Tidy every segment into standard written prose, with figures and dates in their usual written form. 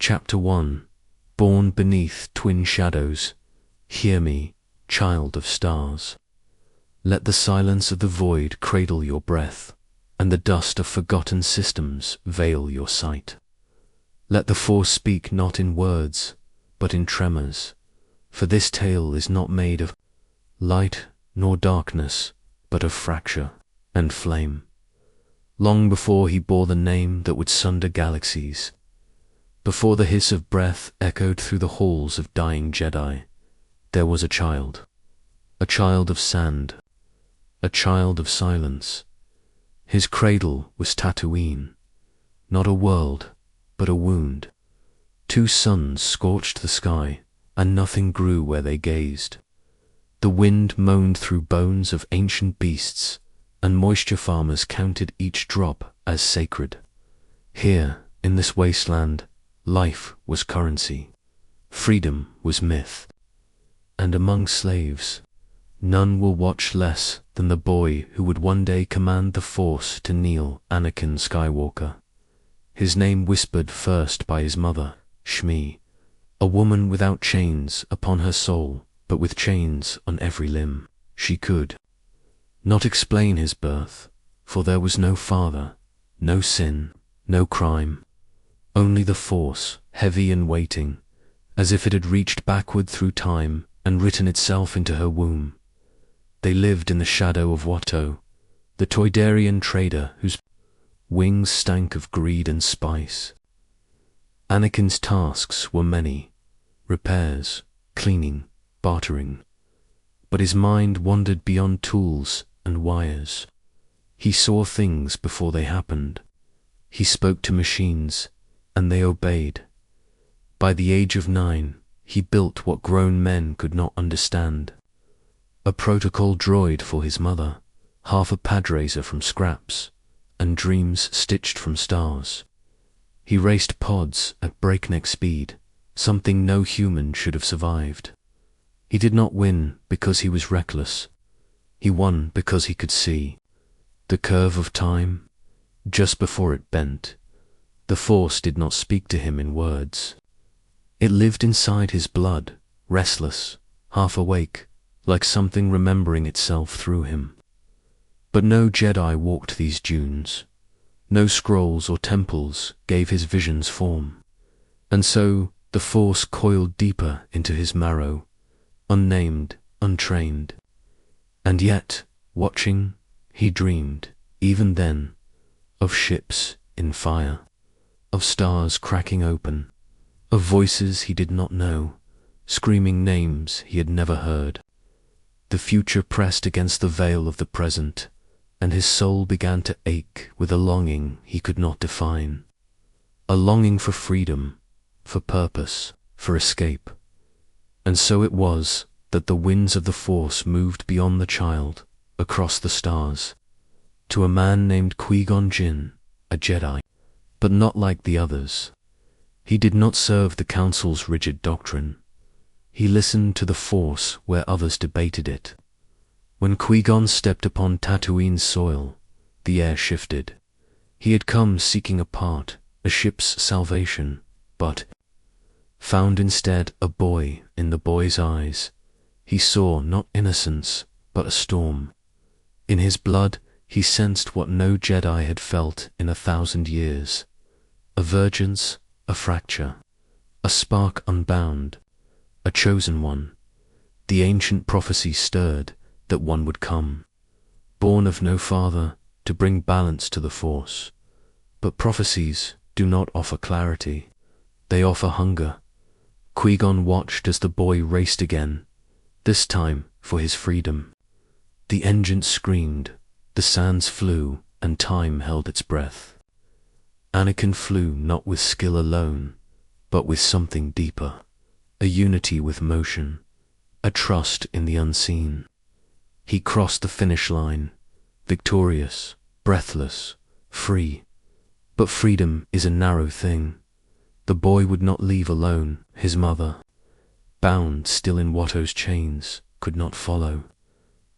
Chapter 1. Born beneath twin shadows, hear me, child of stars. Let the silence of the void cradle your breath, and the dust of forgotten systems veil your sight. Let the Force speak not in words, but in tremors, for this tale is not made of light nor darkness, but of fracture and flame. Long before he bore the name that would sunder galaxies, before the hiss of breath echoed through the halls of dying Jedi, there was a child of sand, a child of silence. His cradle was Tatooine, not a world, but a wound. 2 suns scorched the sky, and nothing grew where they gazed. The wind moaned through bones of ancient beasts, and moisture farmers counted each drop as sacred. Here, in this wasteland, life was currency, freedom was myth. And among slaves, none will watch less than the boy who would one day command the Force to kneel, Anakin Skywalker. His name whispered first by his mother, Shmi, a woman without chains upon her soul, but with chains on every limb. She could not explain his birth, for there was no father, no sin, no crime. Only the Force, heavy and waiting, as if it had reached backward through time and written itself into her womb. They lived in the shadow of Watto, the Toydarian trader whose wings stank of greed and spice. Anakin's tasks were many: repairs, cleaning, bartering. But his mind wandered beyond tools and wires. He saw things before they happened. He spoke to machines, and they obeyed. By the age of 9, he built what grown men could not understand. A protocol droid for his mother, half a padraiser from scraps, and dreams stitched from stars. He raced pods at breakneck speed, something no human should have survived. He did not win because he was reckless. He won because he could see the curve of time just before it bent. The Force did not speak to him in words. It lived inside his blood, restless, half awake, like something remembering itself through him. But no Jedi walked these dunes. No scrolls or temples gave his visions form. And so the Force coiled deeper into his marrow, unnamed, untrained. And yet, watching, he dreamed, even then, of ships in fire, of stars cracking open, of voices he did not know, screaming names he had never heard. The future pressed against the veil of the present, and his soul began to ache with a longing he could not define. A longing for freedom, for purpose, for escape. And so it was that the winds of the Force moved beyond the child, across the stars, to a man named Qui-Gon Jinn, a Jedi, but not like the others. He did not serve the Council's rigid doctrine. He listened to the Force where others debated it. When Qui-Gon stepped upon Tatooine's soil, the air shifted. He had come seeking a part, a ship's salvation, but found instead a boy in the boy's eyes. He saw not innocence, but a storm. In his blood, he sensed what no Jedi had felt in 1,000 years. A vergence, a fracture, a spark unbound, a chosen one. The ancient prophecy stirred that one would come, born of no father, to bring balance to the Force. But prophecies do not offer clarity. They offer hunger. Qui-Gon watched as the boy raced again, this time for his freedom. The engine screamed, the sands flew, and time held its breath. Anakin flew not with skill alone, but with something deeper, a unity with motion, a trust in the unseen. He crossed the finish line, victorious, breathless, free. But freedom is a narrow thing. The boy would not leave alone. His mother, bound still in Watto's chains, could not follow.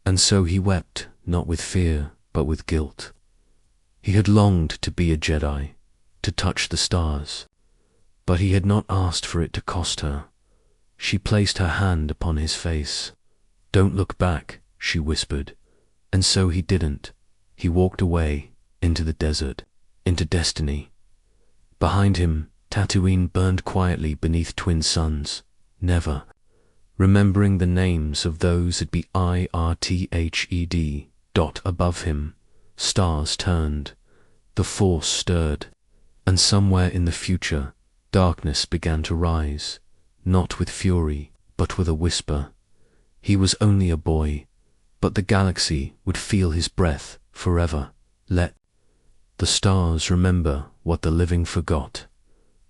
And so he wept, not with fear, but with guilt. He had longed to be a Jedi, to touch the stars. But he had not asked for it to cost her. She placed her hand upon his face. "Don't look back," she whispered. And so he didn't. He walked away, into the desert, into destiny. Behind him, Tatooine burned quietly beneath twin suns. Never. Remembering the names of those at Irthed. Above him, stars turned. The Force stirred. And somewhere in the future, darkness began to rise, not with fury, but with a whisper. He was only a boy, but the galaxy would feel his breath forever. Let the stars remember what the living forgot.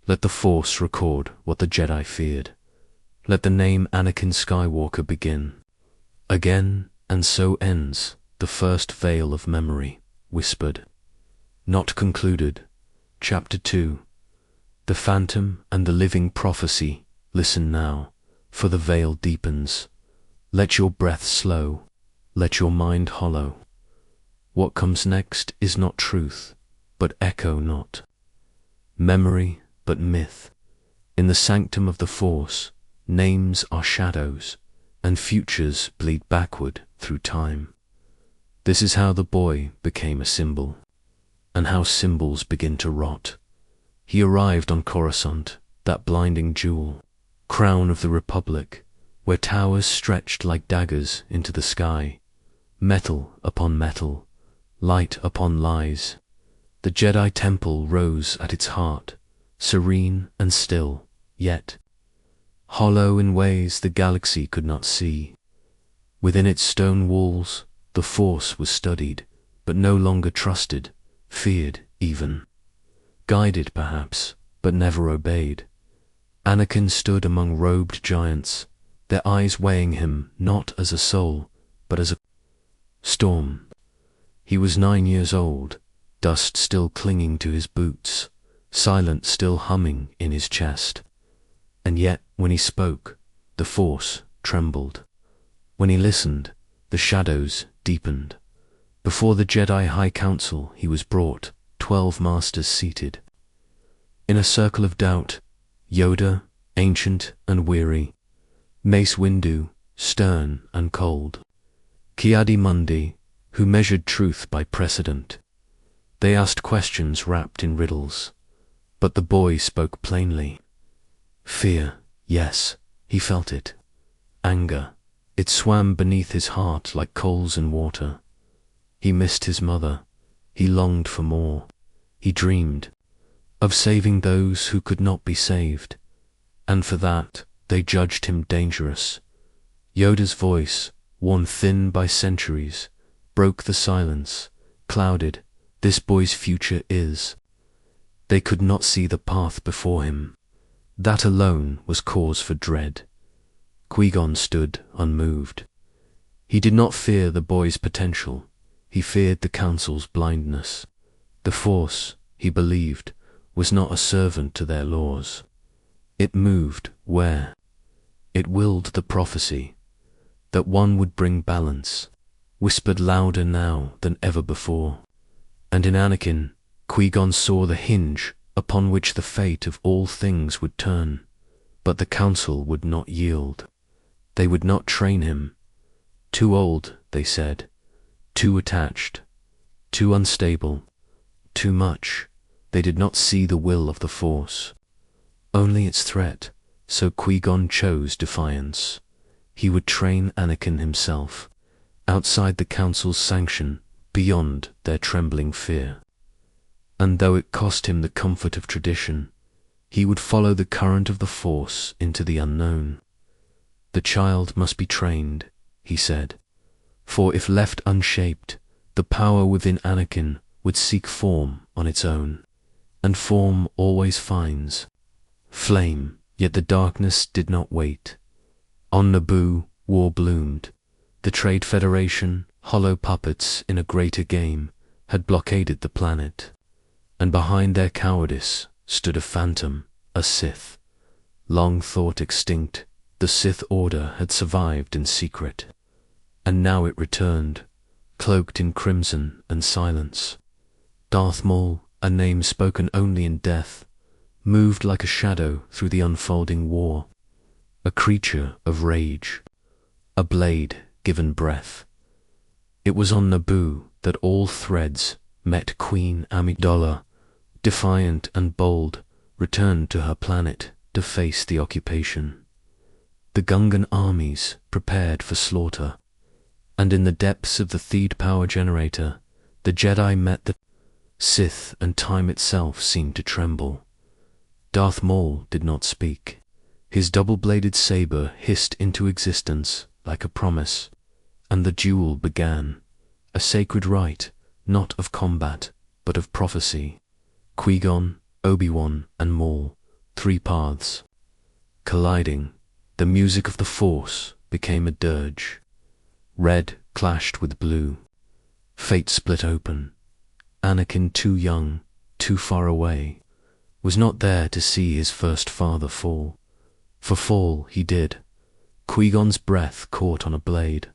Let the Force record what the Jedi feared. Let the name Anakin Skywalker begin. Again, and so ends the first veil of memory, whispered. Not concluded. Chapter 2. The Phantom and the Living Prophecy. Listen now, for the veil deepens. Let your breath slow. Let your mind hollow. What comes next is not truth, but echo not. Memory, but myth. In the sanctum of the Force, names are shadows, and futures bleed backward through time. This is how the boy became a symbol, and how symbols begin to rot. He arrived on Coruscant, that blinding jewel, crown of the Republic, where towers stretched like daggers into the sky, metal upon metal, light upon lies. The Jedi temple rose at its heart, serene and still, yet hollow in ways the galaxy could not see. Within its stone walls, the Force was studied, but no longer trusted, feared even. Guided perhaps, but never obeyed. Anakin stood among robed giants, their eyes weighing him not as a soul, but as a storm. He was 9 years old, dust still clinging to his boots, silence still humming in his chest. And yet, when he spoke, the Force trembled. When he listened, the shadows deepened. Before the Jedi High Council he was brought, 12 masters seated. In a circle of doubt, Yoda, ancient and weary, Mace Windu, stern and cold, Ki-Adi-Mundi, who measured truth by precedent. They asked questions wrapped in riddles, but the boy spoke plainly. Fear, yes, he felt it. Anger, it swam beneath his heart like coals in water. He missed his mother. He longed for more. He dreamed of saving those who could not be saved, and for that they judged him dangerous. Yoda's voice, worn thin by centuries, broke the silence, clouded. This boy's future is. They could not see the path before him. That alone was cause for dread. Qui-Gon stood unmoved. He did not fear the boy's potential. He feared the Council's blindness. The Force, he believed, was not a servant to their laws. It moved where? It willed the prophecy, that one would bring balance, whispered louder now than ever before. And in Anakin, Qui-Gon saw the hinge upon which the fate of all things would turn. But the Council would not yield. They would not train him. Too old, they said. Too attached. Too unstable. Too much. They did not see the will of the Force, only its threat, so Qui-Gon chose defiance. He would train Anakin himself, outside the Council's sanction, beyond their trembling fear. And though it cost him the comfort of tradition, he would follow the current of the Force into the unknown. The child must be trained, he said, for if left unshaped, the power within Anakin would seek form on its own, and form always finds flame. Yet the darkness did not wait. On Naboo, war bloomed. The Trade Federation, hollow puppets in a greater game, had blockaded the planet, and behind their cowardice stood a phantom, a Sith. Long thought extinct, the Sith Order had survived in secret, and now it returned, cloaked in crimson and silence. Darth Maul, a name spoken only in death, moved like a shadow through the unfolding war, a creature of rage, a blade given breath. It was on Naboo that all threads met Queen Amidala, defiant and bold, returned to her planet to face the occupation. The Gungan armies prepared for slaughter, and in the depths of the Theed power generator, the Jedi met the Sith, and time itself seemed to tremble. Darth Maul did not speak. His double-bladed saber hissed into existence like a promise, and the duel began, a sacred rite, not of combat, but of prophecy. Qui-Gon, Obi-Wan, and Maul, three paths. Colliding, the music of the Force became a dirge. Red clashed with blue. Fate split open. Anakin, too young, too far away, was not there to see his first father fall. For fall he did. Qui-Gon's breath caught on a blade.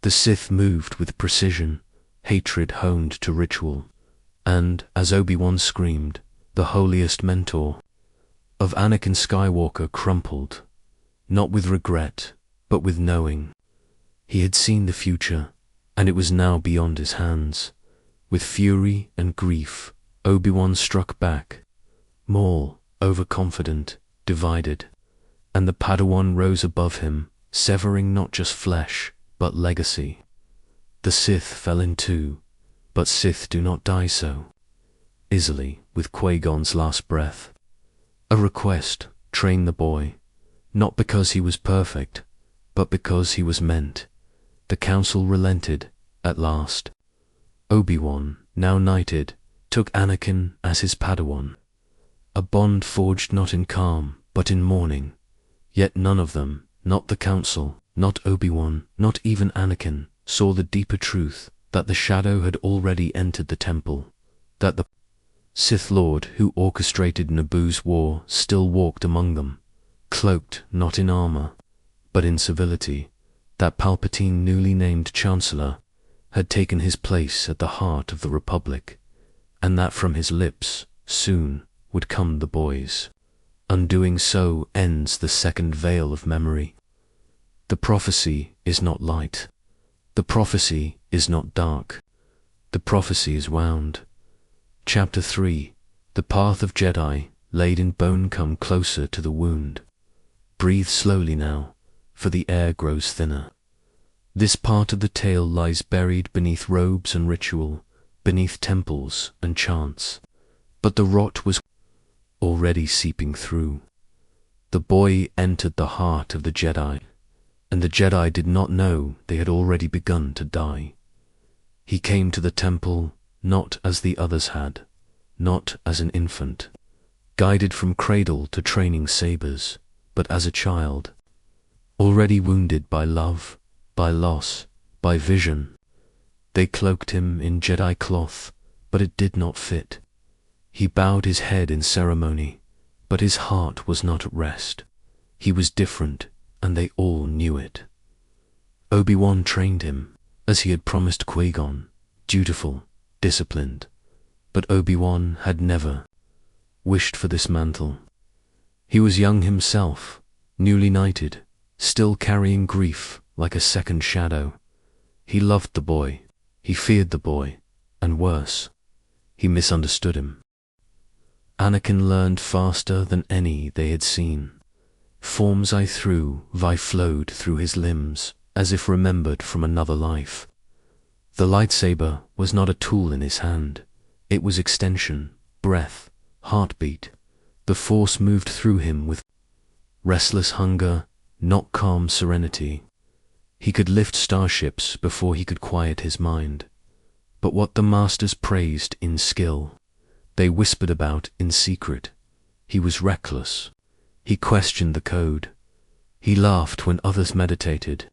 The Sith moved with precision, hatred honed to ritual, and, as Obi-Wan screamed, the holiest mentor of Anakin Skywalker crumpled, not with regret, but with knowing. He had seen the future, and it was now beyond his hands. With fury and grief, Obi-Wan struck back. Maul, overconfident, divided, and the Padawan rose above him, severing not just flesh, but legacy. The Sith fell in two, but Sith do not die so easily. With Qui-Gon's last breath, a request: train the boy, not because he was perfect, but because he was meant. The council relented, at last. Obi-Wan, now knighted, took Anakin as his Padawan. A bond forged not in calm, but in mourning. Yet none of them, not the council, not Obi-Wan, not even Anakin, saw the deeper truth that the shadow had already entered the temple, that the Sith Lord who orchestrated Naboo's war still walked among them, cloaked not in armor, but in civility, that Palpatine, newly named Chancellor, had taken his place at the heart of the Republic, and that from his lips soon would come the boys. Undoing so ends the second veil of memory. The prophecy is not light. The prophecy is not dark. The prophecy is wound. Chapter 3. The path of Jedi, laid in bone, come closer to the wound. Breathe slowly now, for the air grows thinner. This part of the tale lies buried beneath robes and ritual, beneath temples and chants. But the rot was already seeping through. The boy entered the heart of the Jedi, and the Jedi did not know they had already begun to die. He came to the temple not as the others had, not as an infant, guided from cradle to training sabers, but as a child, already wounded by love, by loss, by vision. They cloaked him in Jedi cloth, but it did not fit. He bowed his head in ceremony, but his heart was not at rest. He was different, and they all knew it. Obi-Wan trained him, as he had promised Qui-Gon, dutiful, disciplined. But Obi-Wan had never wished for this mantle. He was young himself, newly knighted, still carrying grief like a second shadow. He loved the boy, he feared the boy, and worse, he misunderstood him. Anakin learned faster than any they had seen. Forms I threw, vi flowed through his limbs, as if remembered from another life. The lightsaber was not a tool in his hand. It was extension, breath, heartbeat. The Force moved through him with restless hunger, not calm serenity. He could lift starships before he could quiet his mind. But what the masters praised in skill, they whispered about in secret. He was reckless. He questioned the code. He laughed when others meditated.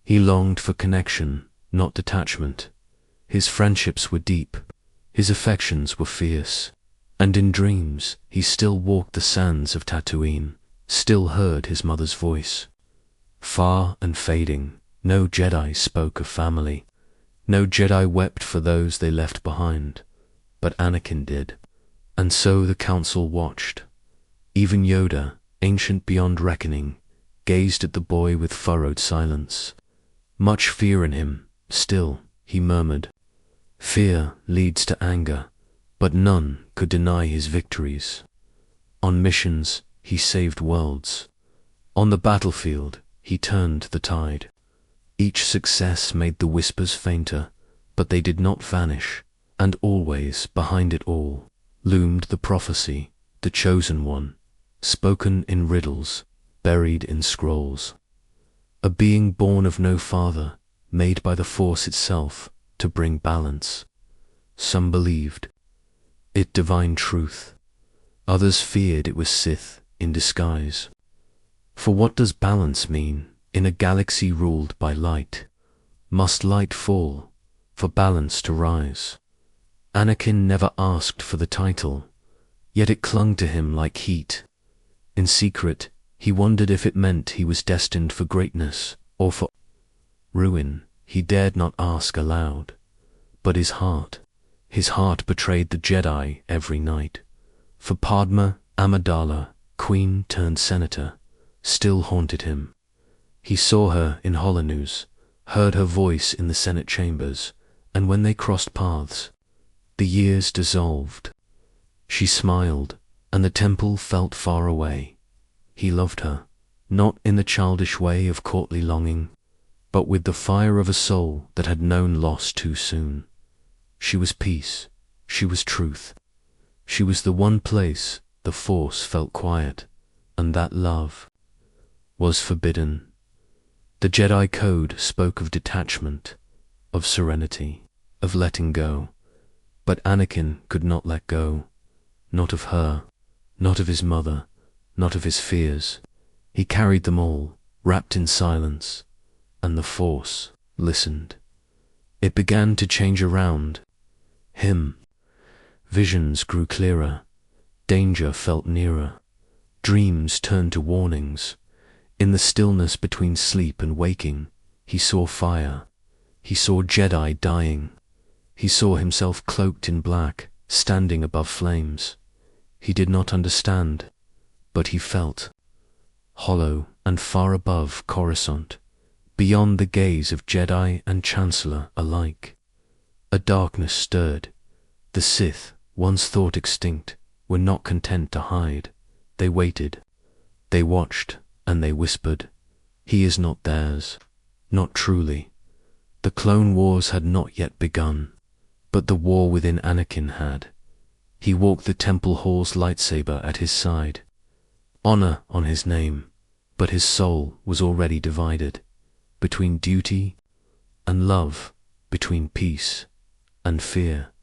He longed for connection, not detachment. His friendships were deep. His affections were fierce. And in dreams, he still walked the sands of Tatooine, still heard his mother's voice. Far and fading, no Jedi spoke of family. No Jedi wept for those they left behind. But Anakin did. And so the council watched. Even Yoda, ancient beyond reckoning, gazed at the boy with furrowed silence. Much fear in him, still, he murmured. Fear leads to anger, but none could deny his victories. On missions, he saved worlds. On the battlefield, he turned the tide. Each success made the whispers fainter, but they did not vanish, and always, behind it all, loomed the prophecy, the chosen one, spoken in riddles, buried in scrolls. A being born of no father, made by the Force itself to bring balance. Some believed it divine truth. Others feared it was Sith in disguise. For what does balance mean in a galaxy ruled by light? Must light fall for balance to rise? Anakin never asked for the title, yet it clung to him like heat. In secret, he wondered if it meant he was destined for greatness or for ruin. He dared not ask aloud. But his heart betrayed the Jedi every night. For Padma Amidala, queen turned senator, still haunted him. He saw her in holonews, heard her voice in the Senate chambers, and when they crossed paths, the years dissolved. She smiled, and the temple felt far away. He loved her, not in the childish way of courtly longing, but with the fire of a soul that had known loss too soon. She was peace, she was truth. She was the one place the Force felt quiet, and that love was forbidden. The Jedi Code spoke of detachment, of serenity, of letting go, but Anakin could not let go, not of her, not of his mother, not of his fears. He carried them all, wrapped in silence, and the Force listened. It began to change around him. Visions grew clearer, danger felt nearer, dreams turned to warnings. In the stillness between sleep and waking, he saw fire, he saw Jedi dying, he saw himself cloaked in black, standing above flames. He did not understand, but he felt hollow and far above Coruscant, beyond the gaze of Jedi and Chancellor alike. A darkness stirred. The Sith, once thought extinct, were not content to hide. They waited, they watched, and they whispered, "He is not theirs, not truly." The Clone Wars had not yet begun, but the war within Anakin had. He walked the temple halls, lightsaber at his side, honor on his name, but his soul was already divided, between duty and love, between peace and fear,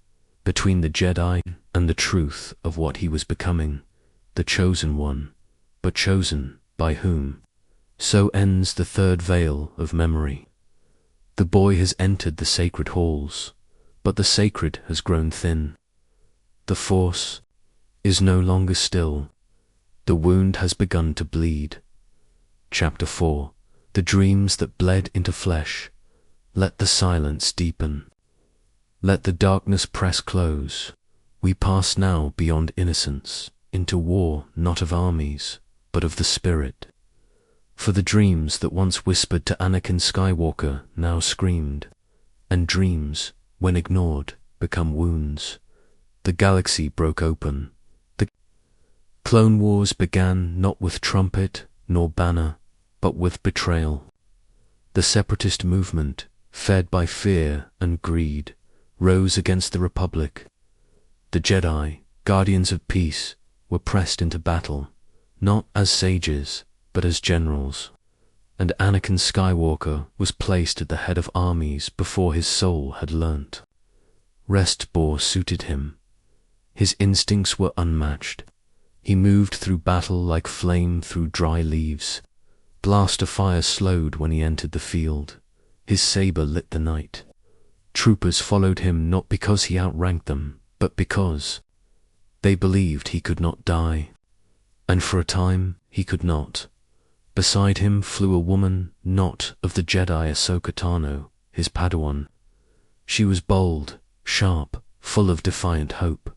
between the Jedi and the truth of what he was becoming, the chosen one, but chosen by whom? So ends the third veil of memory. The boy has entered the sacred halls, but the sacred has grown thin. The Force is no longer still. The wound has begun to bleed. Chapter 4. The dreams that bled into flesh. Let the silence deepen. Let the darkness press close. We pass now beyond innocence, into war not of armies, but of the spirit. For the dreams that once whispered to Anakin Skywalker now screamed, and dreams, when ignored, become wounds. The galaxy broke open. The Clone Wars began not with trumpet nor banner, but with betrayal. The separatist movement, fed by fear and greed, rose against the Republic. The Jedi, guardians of peace, were pressed into battle, not as sages, but as generals. And Anakin Skywalker was placed at the head of armies before his soul had learnt. Rest bore suited him. His instincts were unmatched. He moved through battle like flame through dry leaves. Blast of fire slowed when he entered the field. His saber lit the night. Troopers followed him not because he outranked them, but because they believed he could not die. And for a time, he could not. Beside him flew a woman not of the Jedi, Ahsoka Tano, his Padawan. She was bold, sharp, full of defiant hope.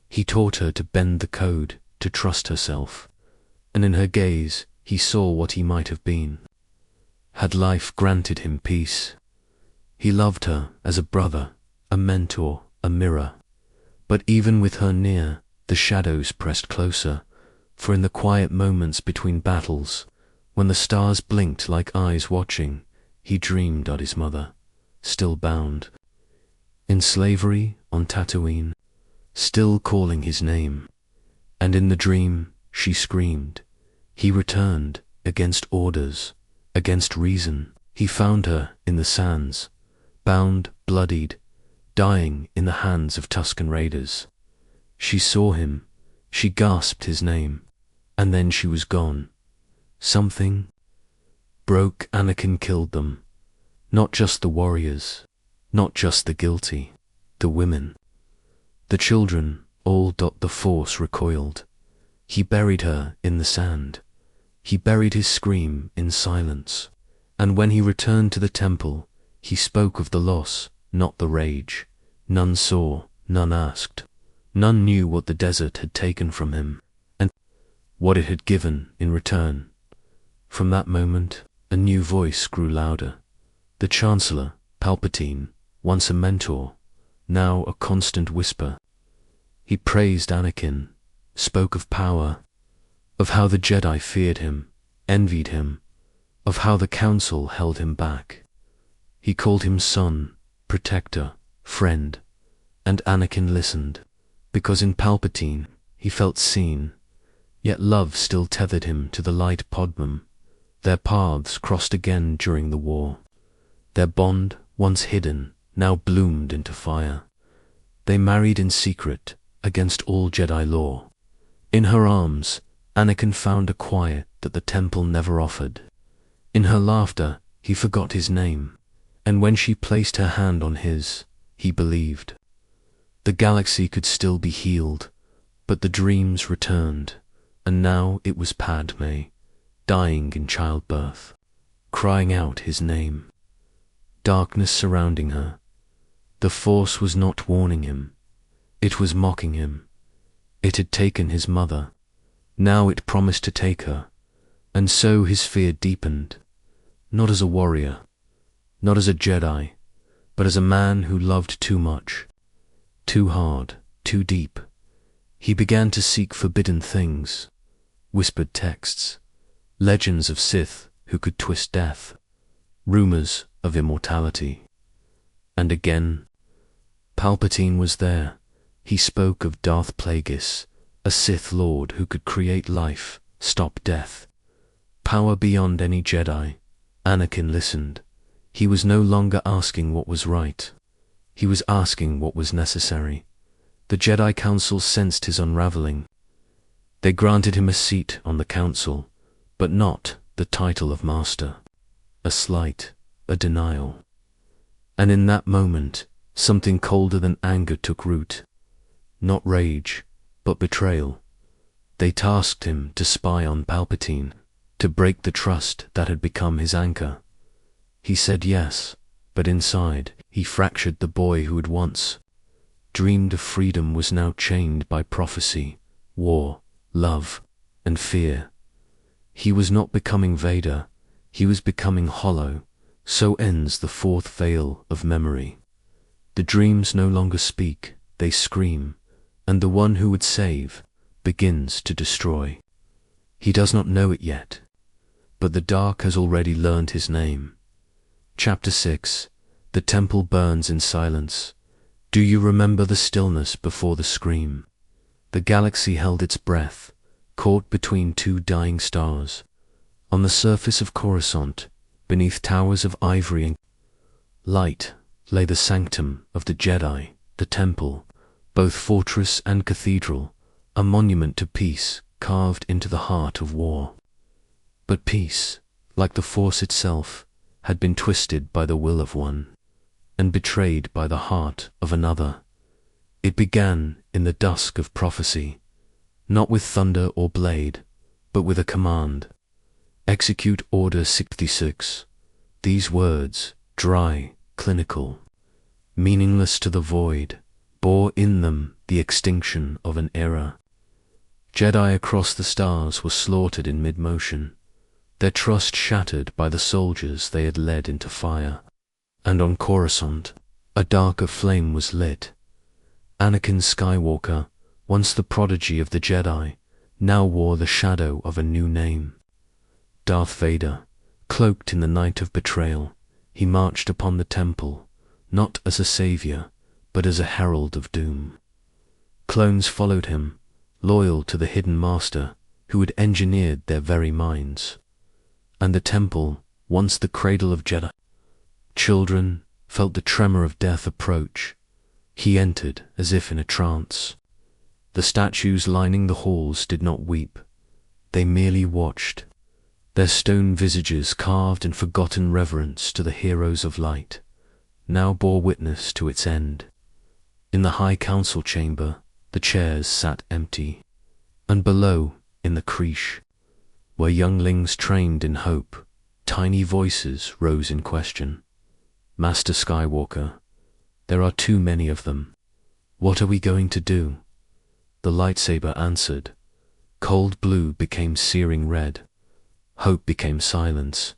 He taught her to bend the code, to trust herself. and in her gaze he saw what he might have been. Had life granted him peace? He loved her as a brother, a mentor, a mirror. But even with her near, the shadows pressed closer, for in the quiet moments between battles, when the stars blinked like eyes watching, he dreamed of his mother, still bound in slavery on Tatooine, still calling his name. And in the dream she screamed. He returned against orders, against reason. He found her in the sands, bound, bloodied, dying in the hands of Tusken raiders. She saw him, she gasped his name, and then she was gone. Something broke. Anakin killed them. Not just the warriors, not just the guilty, the women, the children, all. The Force recoiled. He buried her in the sand. He buried his scream in silence. And when he returned to the temple, he spoke of the loss, not the rage. None saw, none asked. None knew what the desert had taken from him, and what it had given in return. From that moment, a new voice grew louder. The Chancellor, Palpatine, once a mentor, now a constant whisper. He praised Anakin, spoke of power, of how the Jedi feared him, envied him, of how the Council held him back. He called him son, protector, friend, and Anakin listened, because in Palpatine he felt seen, yet love still tethered him to the light Podmum. Their paths crossed again during the war. Their bond, once hidden, now bloomed into fire. They married in secret, against all Jedi law. In her arms, Anakin found a quiet that the temple never offered. In her laughter, he forgot his name, and when she placed her hand on his, he believed. The galaxy could still be healed, but the dreams returned, and now it was Padme, dying in childbirth, crying out his name. Darkness surrounding her. The Force was not warning him. It was mocking him. It had taken his mother. Now it promised to take her. And so his fear deepened, not as a warrior, not as a Jedi, but as a man who loved too much, too hard, too deep. He began to seek forbidden things, whispered texts, legends of Sith who could twist death, rumors of immortality. And again, Palpatine was there. He spoke of Darth Plagueis, a Sith Lord who could create life, stop death. Power beyond any Jedi. Anakin listened. He was no longer asking what was right. He was asking what was necessary. The Jedi Council sensed his unraveling. They granted him a seat on the council, but not the title of master. A slight, a denial. And in that moment, something colder than anger took root. Not rage, but betrayal. They tasked him to spy on Palpatine, to break the trust that had become his anchor. He said yes, but inside, he fractured the boy who had once dreamed of freedom was now chained by prophecy, war, love, and fear. He was not becoming Vader, he was becoming hollow. So ends the fourth veil of memory. The dreams no longer speak, they scream, and the one who would save begins to destroy. He does not know it yet, but the dark has already learned his name. Chapter 6. The temple burns in silence. Do you remember the stillness before the scream? The galaxy held its breath, caught between two dying stars. On the surface of Coruscant, beneath towers of ivory and light, lay the sanctum of the Jedi, the temple, both fortress and cathedral, a monument to peace carved into the heart of war. But peace, like the Force itself, had been twisted by the will of one, and betrayed by the heart of another. It began in the dusk of prophecy, not with thunder or blade, but with a command. Execute Order 66. These words, dry, clinical, meaningless to the void, bore in them the extinction of an era. Jedi across the stars were slaughtered in mid-motion, their trust shattered by the soldiers they had led into fire. And on Coruscant, a darker flame was lit. Anakin Skywalker, once the prodigy of the Jedi, now wore the shadow of a new name. Darth Vader, cloaked in the night of betrayal, he marched upon the temple, not as a savior, but as a herald of doom. Clones followed him, loyal to the hidden master who had engineered their very minds. And the temple, once the cradle of Jedi, children felt the tremor of death approach. He entered as if in a trance. The statues lining the halls did not weep. They merely watched, their stone visages carved in forgotten reverence to the heroes of light, now bore witness to its end. In the high council chamber, the chairs sat empty, and below, in the creche, where younglings trained in hope, tiny voices rose in question. Master Skywalker, there are too many of them. What are we going to do? The lightsaber answered. Cold blue became searing red. Hope became silence.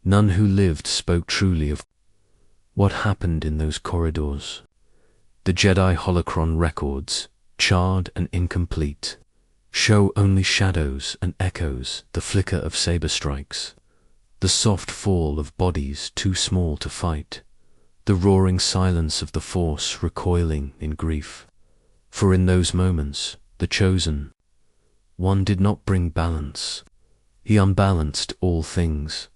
None who lived spoke truly of what happened in those corridors. The Jedi holocron records, charred and incomplete, show only shadows and echoes, the flicker of saber strikes, the soft fall of bodies too small to fight, the roaring silence of the Force recoiling in grief. For in those moments, the Chosen One did not bring balance. He unbalanced all things.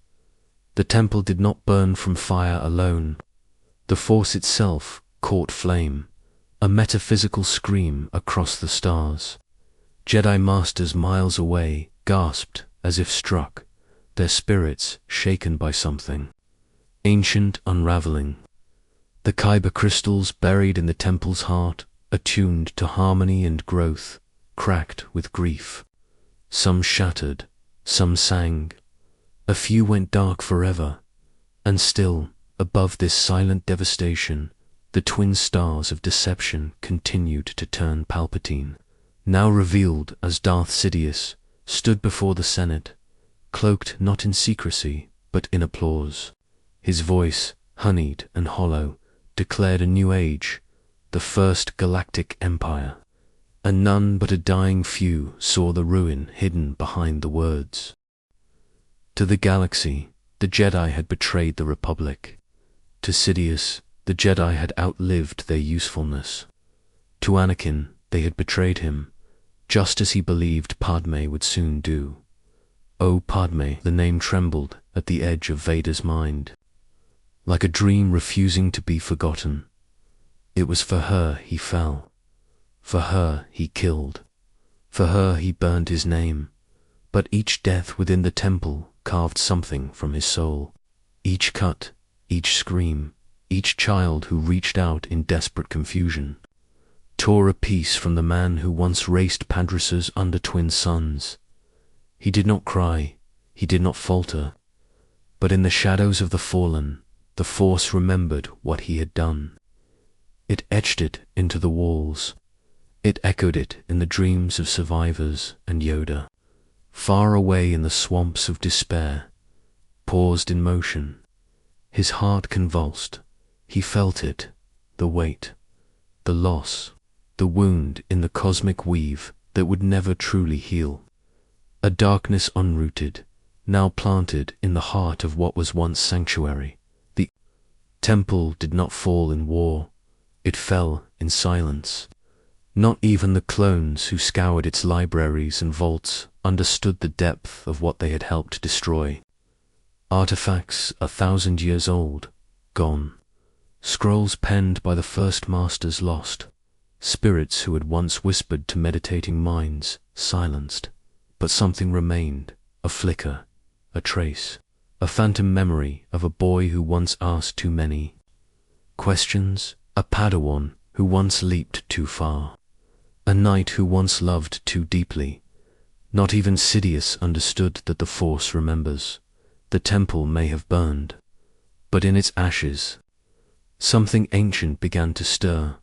The temple did not burn from fire alone. The Force itself caught flame, a metaphysical scream across the stars. Jedi Masters miles away gasped as if struck, their spirits shaken by something ancient unraveling. The Kyber crystals buried in the temple's heart, attuned to harmony and growth, cracked with grief. Some shattered, some sang. A few went dark forever. And still, above this silent devastation, the twin stars of deception continued to turn. Palpatine, now revealed as Darth Sidious, stood before the Senate, cloaked not in secrecy, but in applause. His voice, honeyed and hollow, declared a new age, the first galactic empire. And none but a dying few saw the ruin hidden behind the words. To the galaxy, the Jedi had betrayed the Republic. To Sidious, the Jedi had outlived their usefulness. To Anakin, they had betrayed him, just as he believed Padme would soon do. Oh, Padme, the name trembled at the edge of Vader's mind, like a dream refusing to be forgotten. It was for her he fell. For her he killed. For her he burned his name. But each death within the temple carved something from his soul. Each cut, each scream, each child who reached out in desperate confusion, tore a piece from the man who once raced Padras's under-twin suns. He did not cry, he did not falter, but in the shadows of the fallen, the Force remembered what he had done. It etched it into the walls. It echoed it in the dreams of survivors and Yoda. Far away in the swamps of despair, paused in motion. His heart convulsed. He felt it, the weight, the loss, the wound in the cosmic weave that would never truly heal. A darkness unrooted, now planted in the heart of what was once sanctuary. The temple did not fall in war. It fell in silence. Not even the clones who scoured its libraries and vaults understood the depth of what they had helped destroy. Artifacts 1,000 years old, gone. Scrolls penned by the first masters lost. Spirits who had once whispered to meditating minds, silenced. But something remained, a flicker, a trace, a phantom memory of a boy who once asked too many questions, a Padawan who once leaped too far, a knight who once loved too deeply. Not even Sidious understood that the Force remembers. The temple may have burned, but in its ashes, something ancient began to stir,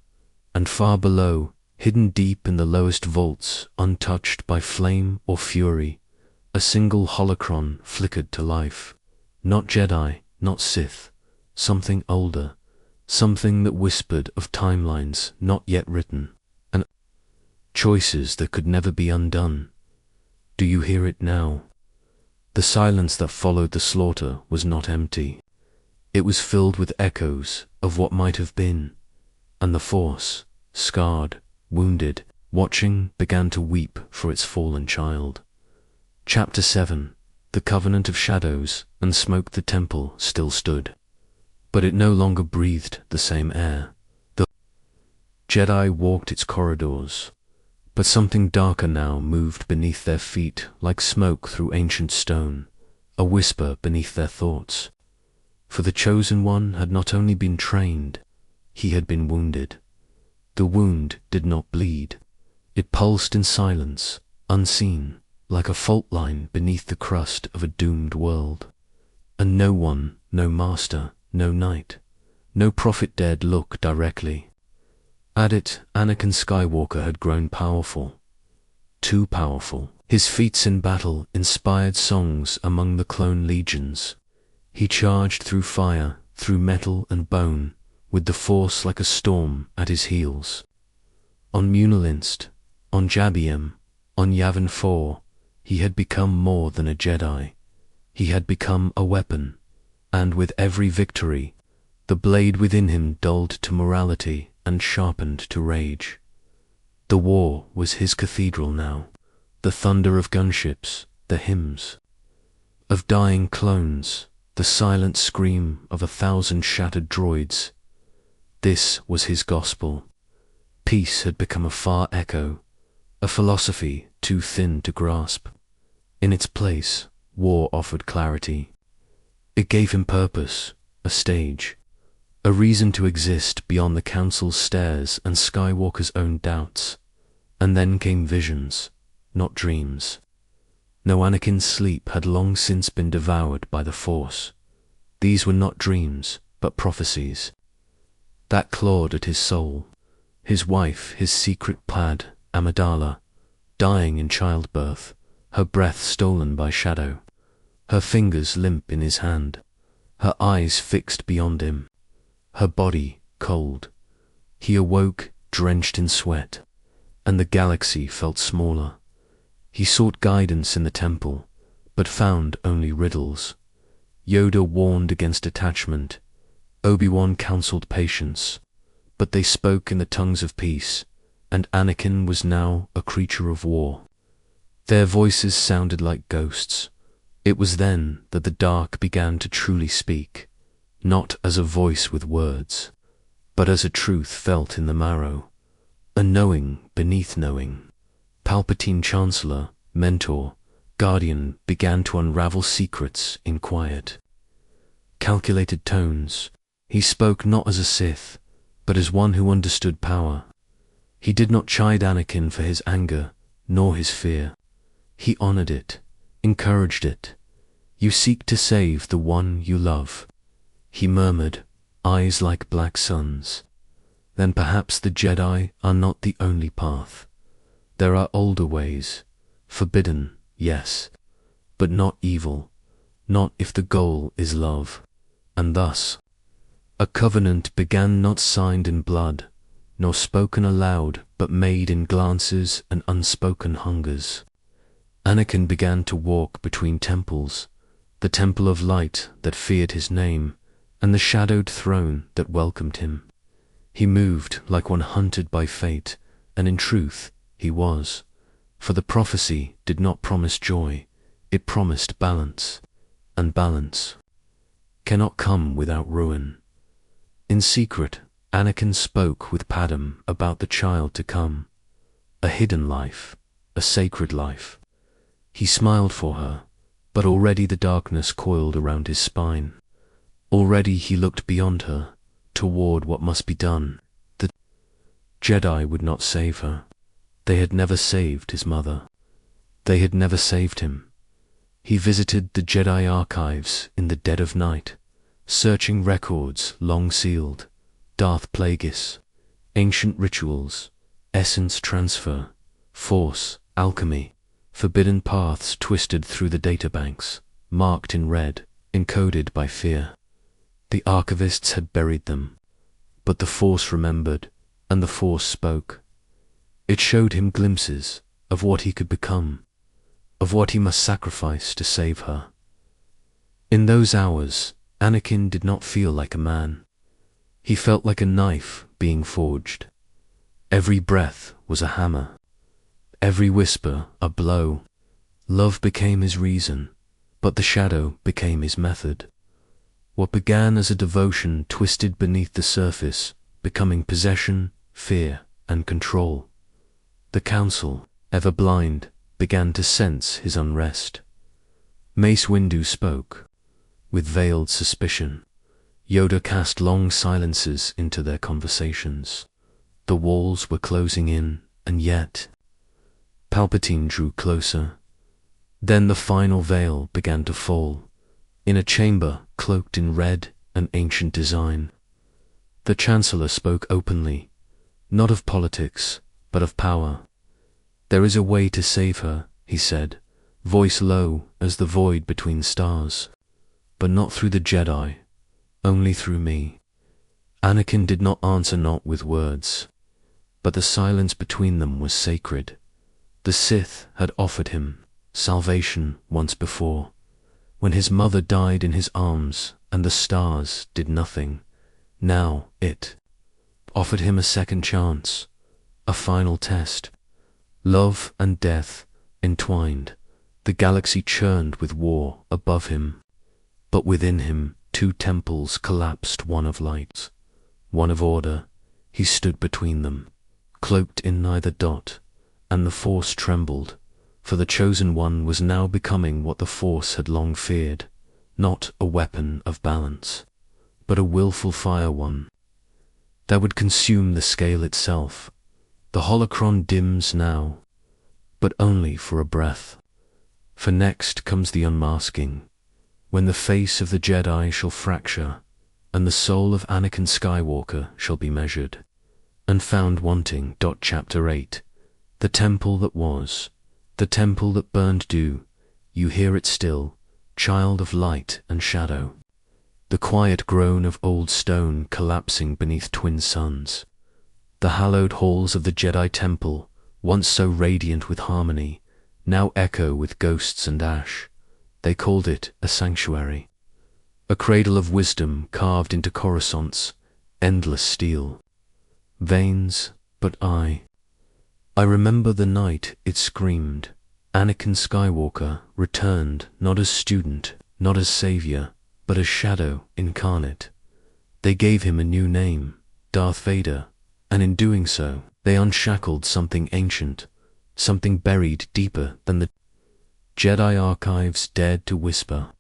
and far below, hidden deep in the lowest vaults, untouched by flame or fury, a single holocron flickered to life. Not Jedi, not Sith, something older, something that whispered of timelines not yet written, and choices that could never be undone. Do you hear it now? The silence that followed the slaughter was not empty. It was filled with echoes of what might have been, and the Force, scarred, wounded, watching, began to weep for its fallen child. Chapter 7. The Covenant of Shadows and Smoke. The temple still stood, but it no longer breathed the same air. The Jedi walked its corridors, but something darker now moved beneath their feet, like smoke through ancient stone, a whisper beneath their thoughts. For the Chosen One had not only been trained, he had been wounded. The wound did not bleed. It pulsed in silence, unseen, like a fault line beneath the crust of a doomed world. And no one, no master, no knight, no prophet dared look directly. At it, Anakin Skywalker had grown powerful. Too powerful. His feats in battle inspired songs among the clone legions. He charged through fire, through metal and bone, with the Force like a storm at his heels. On Munalinst, on Jabium, on Yavin 4, he had become more than a Jedi. He had become a weapon, and with every victory, the blade within him dulled to morality and sharpened to rage. The war was his cathedral now, the thunder of gunships, the hymns of dying clones, the silent scream of 1,000 shattered droids. This was his gospel. Peace had become a far echo, a philosophy too thin to grasp. In its place, war offered clarity. It gave him purpose, a stage, a reason to exist beyond the Council's stares and Skywalker's own doubts. And then came visions, not dreams. No, Anakin's sleep had long since been devoured by the Force. These were not dreams, but prophecies that clawed at his soul. His wife, his secret pad, Amidala, dying in childbirth, her breath stolen by shadow, her fingers limp in his hand, her eyes fixed beyond him, her body cold. He awoke, drenched in sweat, and the galaxy felt smaller. He sought guidance in the temple, but found only riddles. Yoda warned against attachment. Obi-Wan counseled patience, but they spoke in the tongues of peace, and Anakin was now a creature of war. Their voices sounded like ghosts. It was then that the dark began to truly speak, not as a voice with words, but as a truth felt in the marrow, a knowing beneath knowing. Palpatine Chancellor, mentor, guardian began to unravel secrets in quiet, calculated tones. He spoke not as a Sith, but as one who understood power. He did not chide Anakin for his anger, nor his fear. He honored it, encouraged it. You seek to save the one you love, he murmured, eyes like black suns. Then perhaps the Jedi are not the only path. There are older ways, forbidden, yes, but not evil, not if the goal is love. And thus, a covenant began not signed in blood, nor spoken aloud, but made in glances and unspoken hungers. Anakin began to walk between temples, the temple of light that feared his name, and the shadowed throne that welcomed him. He moved like one hunted by fate, and in truth he was, for the prophecy did not promise joy, it promised balance, and balance cannot come without ruin. In secret, Anakin spoke with Padme about the child to come, a hidden life, a sacred life. He smiled for her, but already the darkness coiled around his spine. Already he looked beyond her, toward what must be done. The Jedi would not save her. They had never saved his mother. They had never saved him. He visited the Jedi archives in the dead of night, searching records long sealed, Darth Plagueis, ancient rituals, essence transfer, force, alchemy, forbidden paths twisted through the databanks, marked in red, encoded by fear. The archivists had buried them, but the Force remembered, and the Force spoke. It showed him glimpses of what he could become, of what he must sacrifice to save her. In those hours, Anakin did not feel like a man. He felt like a knife being forged. Every breath was a hammer, every whisper a blow. Love became his reason, but the shadow became his method. What began as a devotion twisted beneath the surface, becoming possession, fear, and control. The Council, ever blind, began to sense his unrest. Mace Windu spoke, with veiled suspicion. Yoda cast long silences into their conversations. The walls were closing in, and yet Palpatine drew closer. Then the final veil began to fall, in a chamber cloaked in red and ancient design. The Chancellor spoke openly, not of politics, but of power. "There is a way to save her," he said, voice low as the void between stars. "But not through the Jedi, only through me." Anakin did not answer, not with words, but the silence between them was sacred. The Sith had offered him salvation once before, when his mother died in his arms and the stars did nothing. Now it offered him a second chance, a final test. Love and death entwined. The galaxy churned with war above him, but within him 2 temples collapsed, one of light, one of order. He stood between them, cloaked in neither dot, and the Force trembled, for the Chosen One was now becoming what the Force had long feared, not a weapon of balance, but a willful fire one that would consume the scale itself. The holocron dims now, but only for a breath. For next comes the unmasking, when the face of the Jedi shall fracture, and the soul of Anakin Skywalker shall be measured, and found wanting. Chapter 8. The temple that was, the temple that burned dew, you hear it still, child of light and shadow. The quiet groan of old stone collapsing beneath twin suns. The hallowed halls of the Jedi temple, once so radiant with harmony, now echo with ghosts and ash. They called it a sanctuary, a cradle of wisdom carved into Coruscant's endless steel veins. But I remember the night it screamed. Anakin Skywalker returned, not as student, not as savior, but as shadow incarnate. They gave him a new name, Darth Vader, and in doing so, they unshackled something ancient, something buried deeper than the Jedi archives dared to whisper.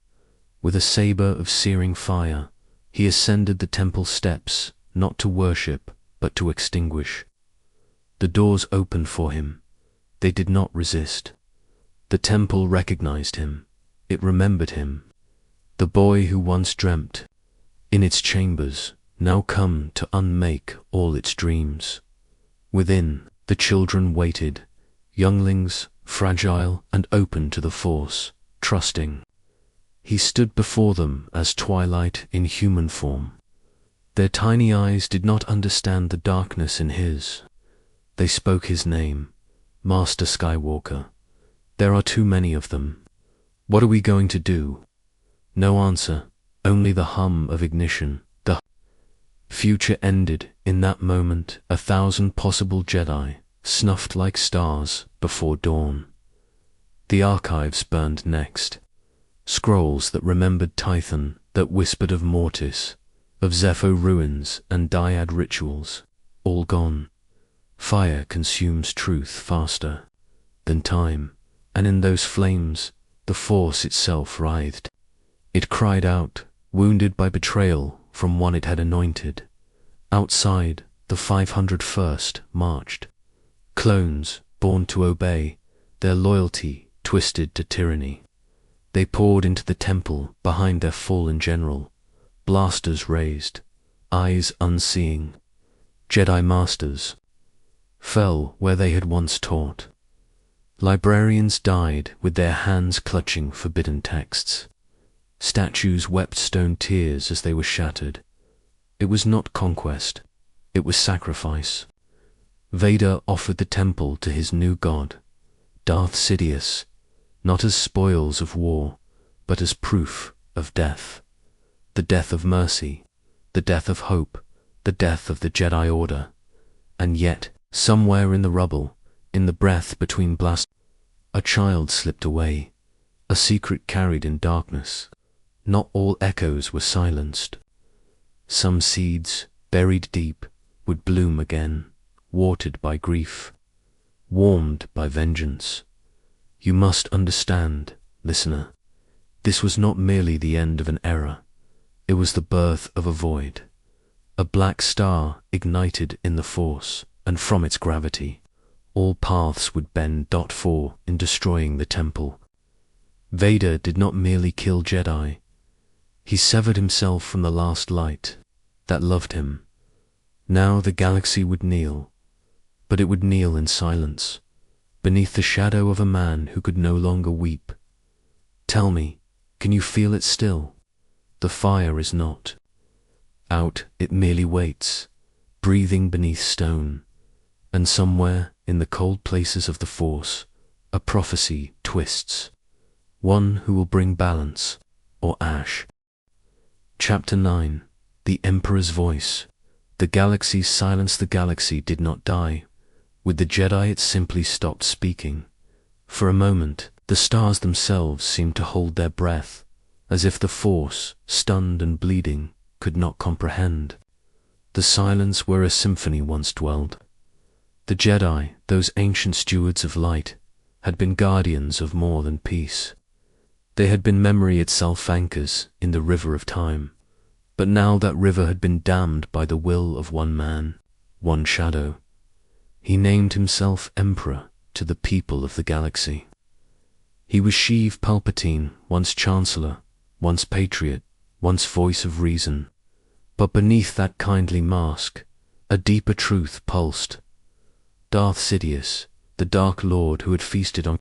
With a saber of searing fire, he ascended the temple steps, not to worship, but to extinguish. The doors opened for him. They did not resist. The temple recognized him. It remembered him. The boy who once dreamt in its chambers, now come to unmake all its dreams. Within, the children waited, younglings, fragile and open to the Force, trusting. He stood before them as twilight in human form. Their tiny eyes did not understand the darkness in his. They spoke his name, Master Skywalker. There are too many of them. What are we going to do? No answer, only the hum of ignition. The future ended in that moment. 1,000 possible Jedi, snuffed like stars before dawn. The archives burned next. Scrolls that remembered Tython, that whispered of Mortis, of Zepho ruins and dyad rituals, all gone. Fire consumes truth faster than time, and in those flames the Force itself writhed. It cried out, wounded by betrayal from one it had anointed. Outside, the 501st marched. Clones, born to obey, their loyalty twisted to tyranny. They poured into the temple behind their fallen general, blasters raised, eyes unseeing. Jedi Masters, fell where they had once taught. Librarians died with their hands clutching forbidden texts. Statues wept stone tears as they were shattered. It was not conquest, it was sacrifice. Vader offered the temple to his new god, Darth Sidious, not as spoils of war, but as proof of death. The death of mercy, the death of hope, the death of the Jedi Order. And yet, somewhere in the rubble, in the breath between blasts, a child slipped away, a secret carried in darkness. Not all echoes were silenced. Some seeds, buried deep, would bloom again, watered by grief, warmed by vengeance. You must understand, listener, this was not merely the end of an era. It was the birth of a void. A black star ignited in the Force, and from its gravity, all paths would bend. For in destroying the temple, Vader did not merely kill Jedi. He severed himself from the last light that loved him. Now the galaxy would kneel, but it would kneel in silence, beneath the shadow of a man who could no longer weep. Tell me, can you feel it still? The fire is not out, it merely waits, breathing beneath stone. And somewhere in the cold places of the Force, a prophecy twists, one who will bring balance or ash. Chapter 9. The Emperor's Voice. The galaxy's silence. The galaxy did not die. With the Jedi it simply stopped speaking. For a moment, the stars themselves seemed to hold their breath, as if the Force, stunned and bleeding, could not comprehend. The silence where a symphony once dwelled. The Jedi, those ancient stewards of light, had been guardians of more than peace. They had been memory itself, anchors in the river of time. But now that river had been dammed by the will of one man, one shadow. He named himself Emperor to the people of the galaxy. He was Sheev Palpatine, once Chancellor, once Patriot, once voice of reason. But beneath that kindly mask, a deeper truth pulsed. Darth Sidious, the Dark Lord who had feasted on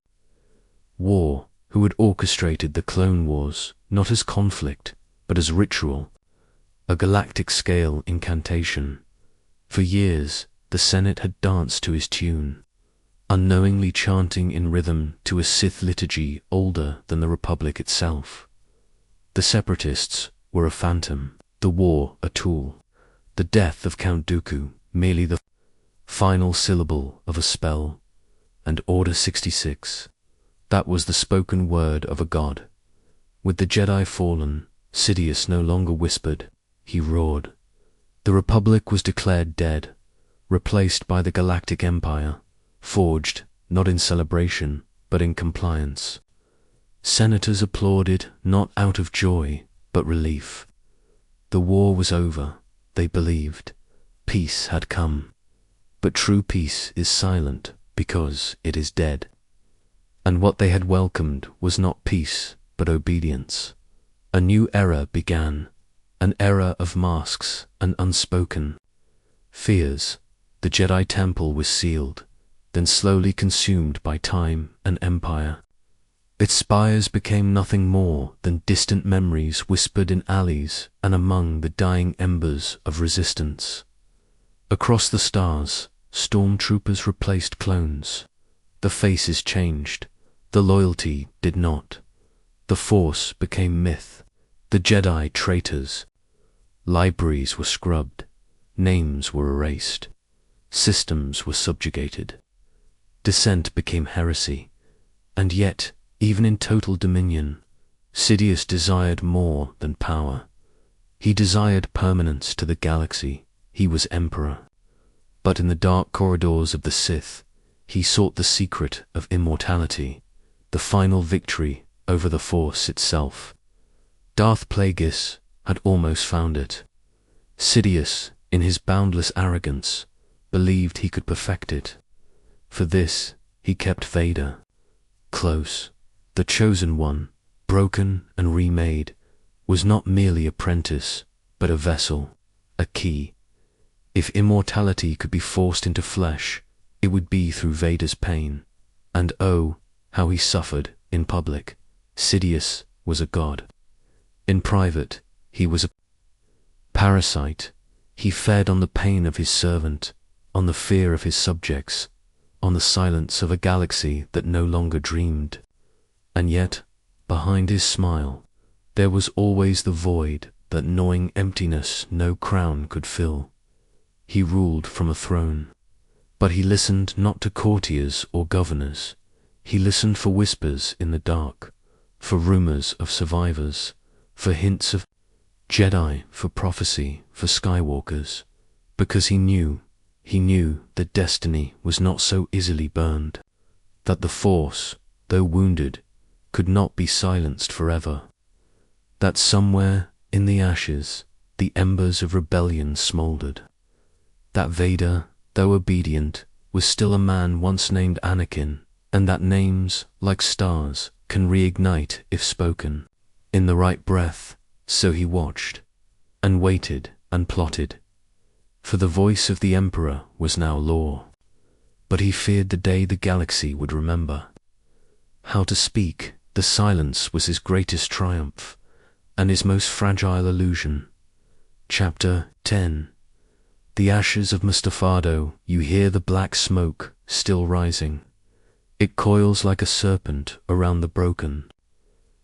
war, who had orchestrated the Clone Wars, not as conflict, but as ritual, a galactic-scale incantation. For years, the Senate had danced to his tune, unknowingly chanting in rhythm to a Sith liturgy older than the Republic itself. The Separatists were a phantom, the war a tool, the death of Count Dooku merely the final syllable of a spell, and Order 66. That was the spoken word of a god. With the Jedi fallen, Sidious no longer whispered, he roared. The Republic was declared dead, replaced by the Galactic Empire, forged not in celebration, but in compliance. Senators applauded not out of joy, but relief. The war was over, they believed. Peace had come. But true peace is silent because it is dead. And what they had welcomed was not peace, but obedience. A new era began, an era of masks and unspoken fears. The Jedi Temple was sealed, then slowly consumed by time and empire. Its spires became nothing more than distant memories whispered in alleys and among the dying embers of resistance. Across the stars, stormtroopers replaced clones. The faces changed, the loyalty did not. The Force became myth, the Jedi traitors. Libraries were scrubbed, names were erased, systems were subjugated. Dissent became heresy, and yet, even in total dominion, Sidious desired more than power. He desired permanence to the galaxy. He was Emperor. But in the dark corridors of the Sith, he sought the secret of immortality, the final victory over the Force itself. Darth Plagueis had almost found it. Sidious, in his boundless arrogance, believed he could perfect it. For this, he kept Vader close. The chosen one, broken and remade, was not merely apprentice, but a vessel, a key. If immortality could be forced into flesh, it would be through Vader's pain. And oh, how he suffered in public. Sidious was a god. In private, he was a parasite. He fed on the pain of his servant, on the fear of his subjects, on the silence of a galaxy that no longer dreamed. And yet, behind his smile, there was always the void, that gnawing emptiness no crown could fill. He ruled from a throne, but he listened not to courtiers or governors. He listened for whispers in the dark, for rumors of survivors, for hints of Jedi, for prophecy, for Skywalkers, because he knew that destiny was not so easily burned, that the Force, though wounded, could not be silenced forever, that somewhere in the ashes the embers of rebellion smoldered, that Vader, though obedient, was still a man once named Anakin, and that names, like stars, can reignite if spoken in the right breath. So he watched, and waited, and plotted, for the voice of the Emperor was now law. But he feared the day the galaxy would remember. How to speak, the silence was his greatest triumph, and his most fragile illusion. Chapter 10. The ashes of Mustafado, you hear the black smoke still rising. It coils like a serpent around the broken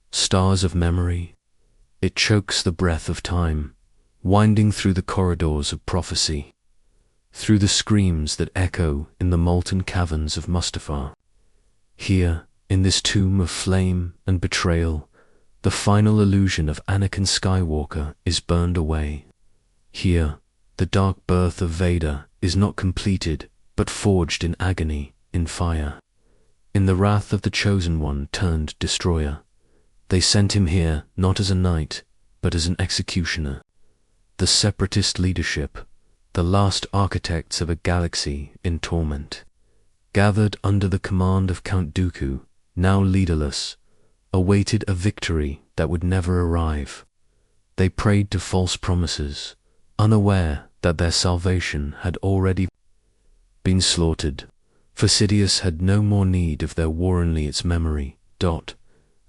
stars of memory. It chokes the breath of time, winding through the corridors of prophecy, through the screams that echo in the molten caverns of Mustafar. Here, in this tomb of flame and betrayal, the final illusion of Anakin Skywalker is burned away. Here, the dark birth of Vader is not completed, but forged in agony, in fire. In the wrath of the Chosen One turned destroyer, they sent him here not as a knight, but as an executioner. The separatist leadership, the last architects of a galaxy in torment, gathered under the command of Count Dooku, now leaderless, awaited a victory that would never arrive. They prayed to false promises, unaware that their salvation had already been slaughtered, for Sidious had no more need of their Warrenly its memory.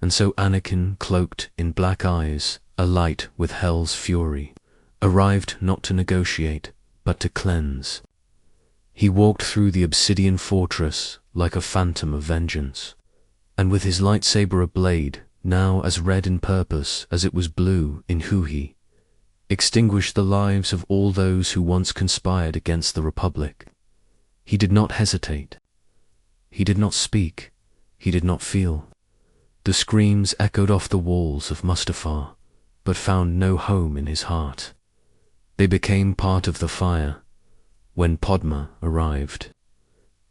And so Anakin, cloaked in black eyes, alight with hell's fury, arrived not to negotiate, but to cleanse. He walked through the obsidian fortress like a phantom of vengeance, and with his lightsaber ablade, now as red in purpose as it was blue in Huhi, extinguished the lives of all those who once conspired against the Republic. He did not hesitate. He did not speak. He did not feel. The screams echoed off the walls of Mustafar, but found no home in his heart. They became part of the fire when Padma arrived.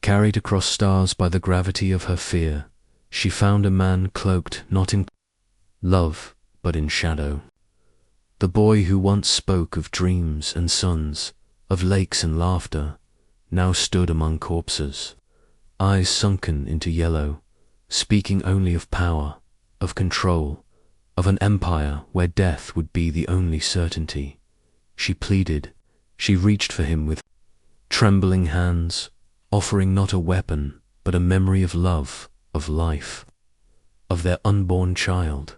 Carried across stars by the gravity of her fear, she found a man cloaked not in love, but in shadow. The boy who once spoke of dreams and suns, of lakes and laughter, now stood among corpses, eyes sunken into yellow, speaking only of power, of control, of an empire where death would be the only certainty. She pleaded, she reached for him with trembling hands, offering not a weapon, but a memory of love, of life, of their unborn child.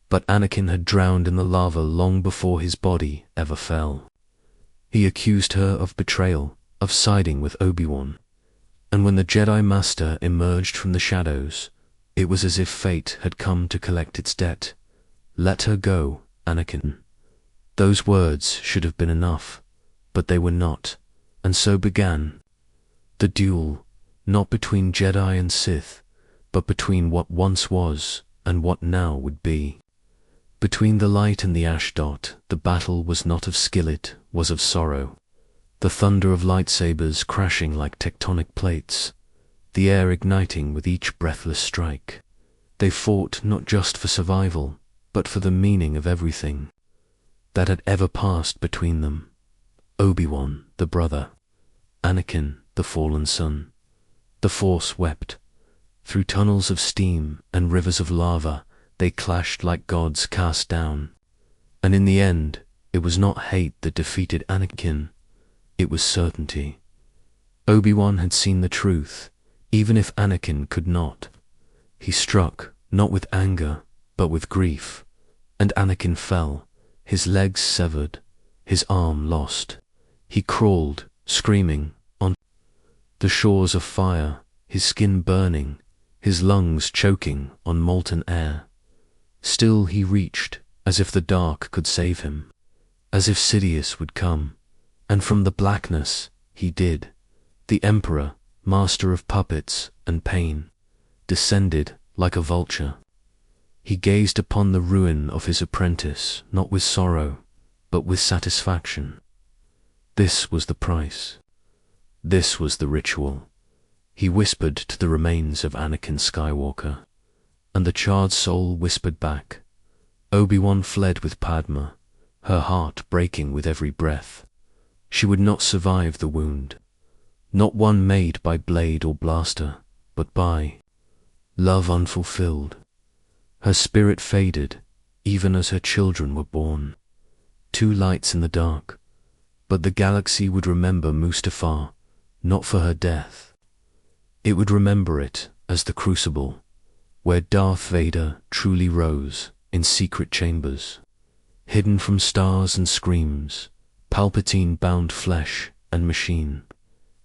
But Anakin had drowned in the lava long before his body ever fell. He accused her of betrayal, of siding with Obi-Wan. And when the Jedi Master emerged from the shadows, it was as if fate had come to collect its debt. Let her go, Anakin. Those words should have been enough, but they were not, and so began the duel, not between Jedi and Sith, but between what once was and what now would be. Between the light and the ash dot, the battle was not of skill, it was of sorrow. The thunder of lightsabers crashing like tectonic plates, the air igniting with each breathless strike. They fought not just for survival, but for the meaning of everything that had ever passed between them. Obi-Wan, the brother; Anakin, the fallen son. The Force wept. Through tunnels of steam and rivers of lava, they clashed like gods cast down. And in the end, it was not hate that defeated Anakin, it was certainty. Obi-Wan had seen the truth, even if Anakin could not. He struck, not with anger, but with grief, and Anakin fell, his legs severed, his arm lost. He crawled, screaming, on the shores of fire, his skin burning, his lungs choking on molten air. Still he reached, as if the dark could save him, as if Sidious would come, and from the blackness he did. The Emperor, master of puppets and pain, descended like a vulture. He gazed upon the ruin of his apprentice, not with sorrow, but with satisfaction. This was the price. This was the ritual. He whispered to the remains of Anakin Skywalker, and the charred soul whispered back. Obi-Wan fled with Padma, her heart breaking with every breath. She would not survive the wound, not one made by blade or blaster, but by love unfulfilled. Her spirit faded, even as her children were born. Two lights in the dark, but the galaxy would remember Mustafar, not for her death. It would remember it as the crucible, where Darth Vader truly rose in secret chambers, hidden from stars and screams. Palpatine bound flesh and machine.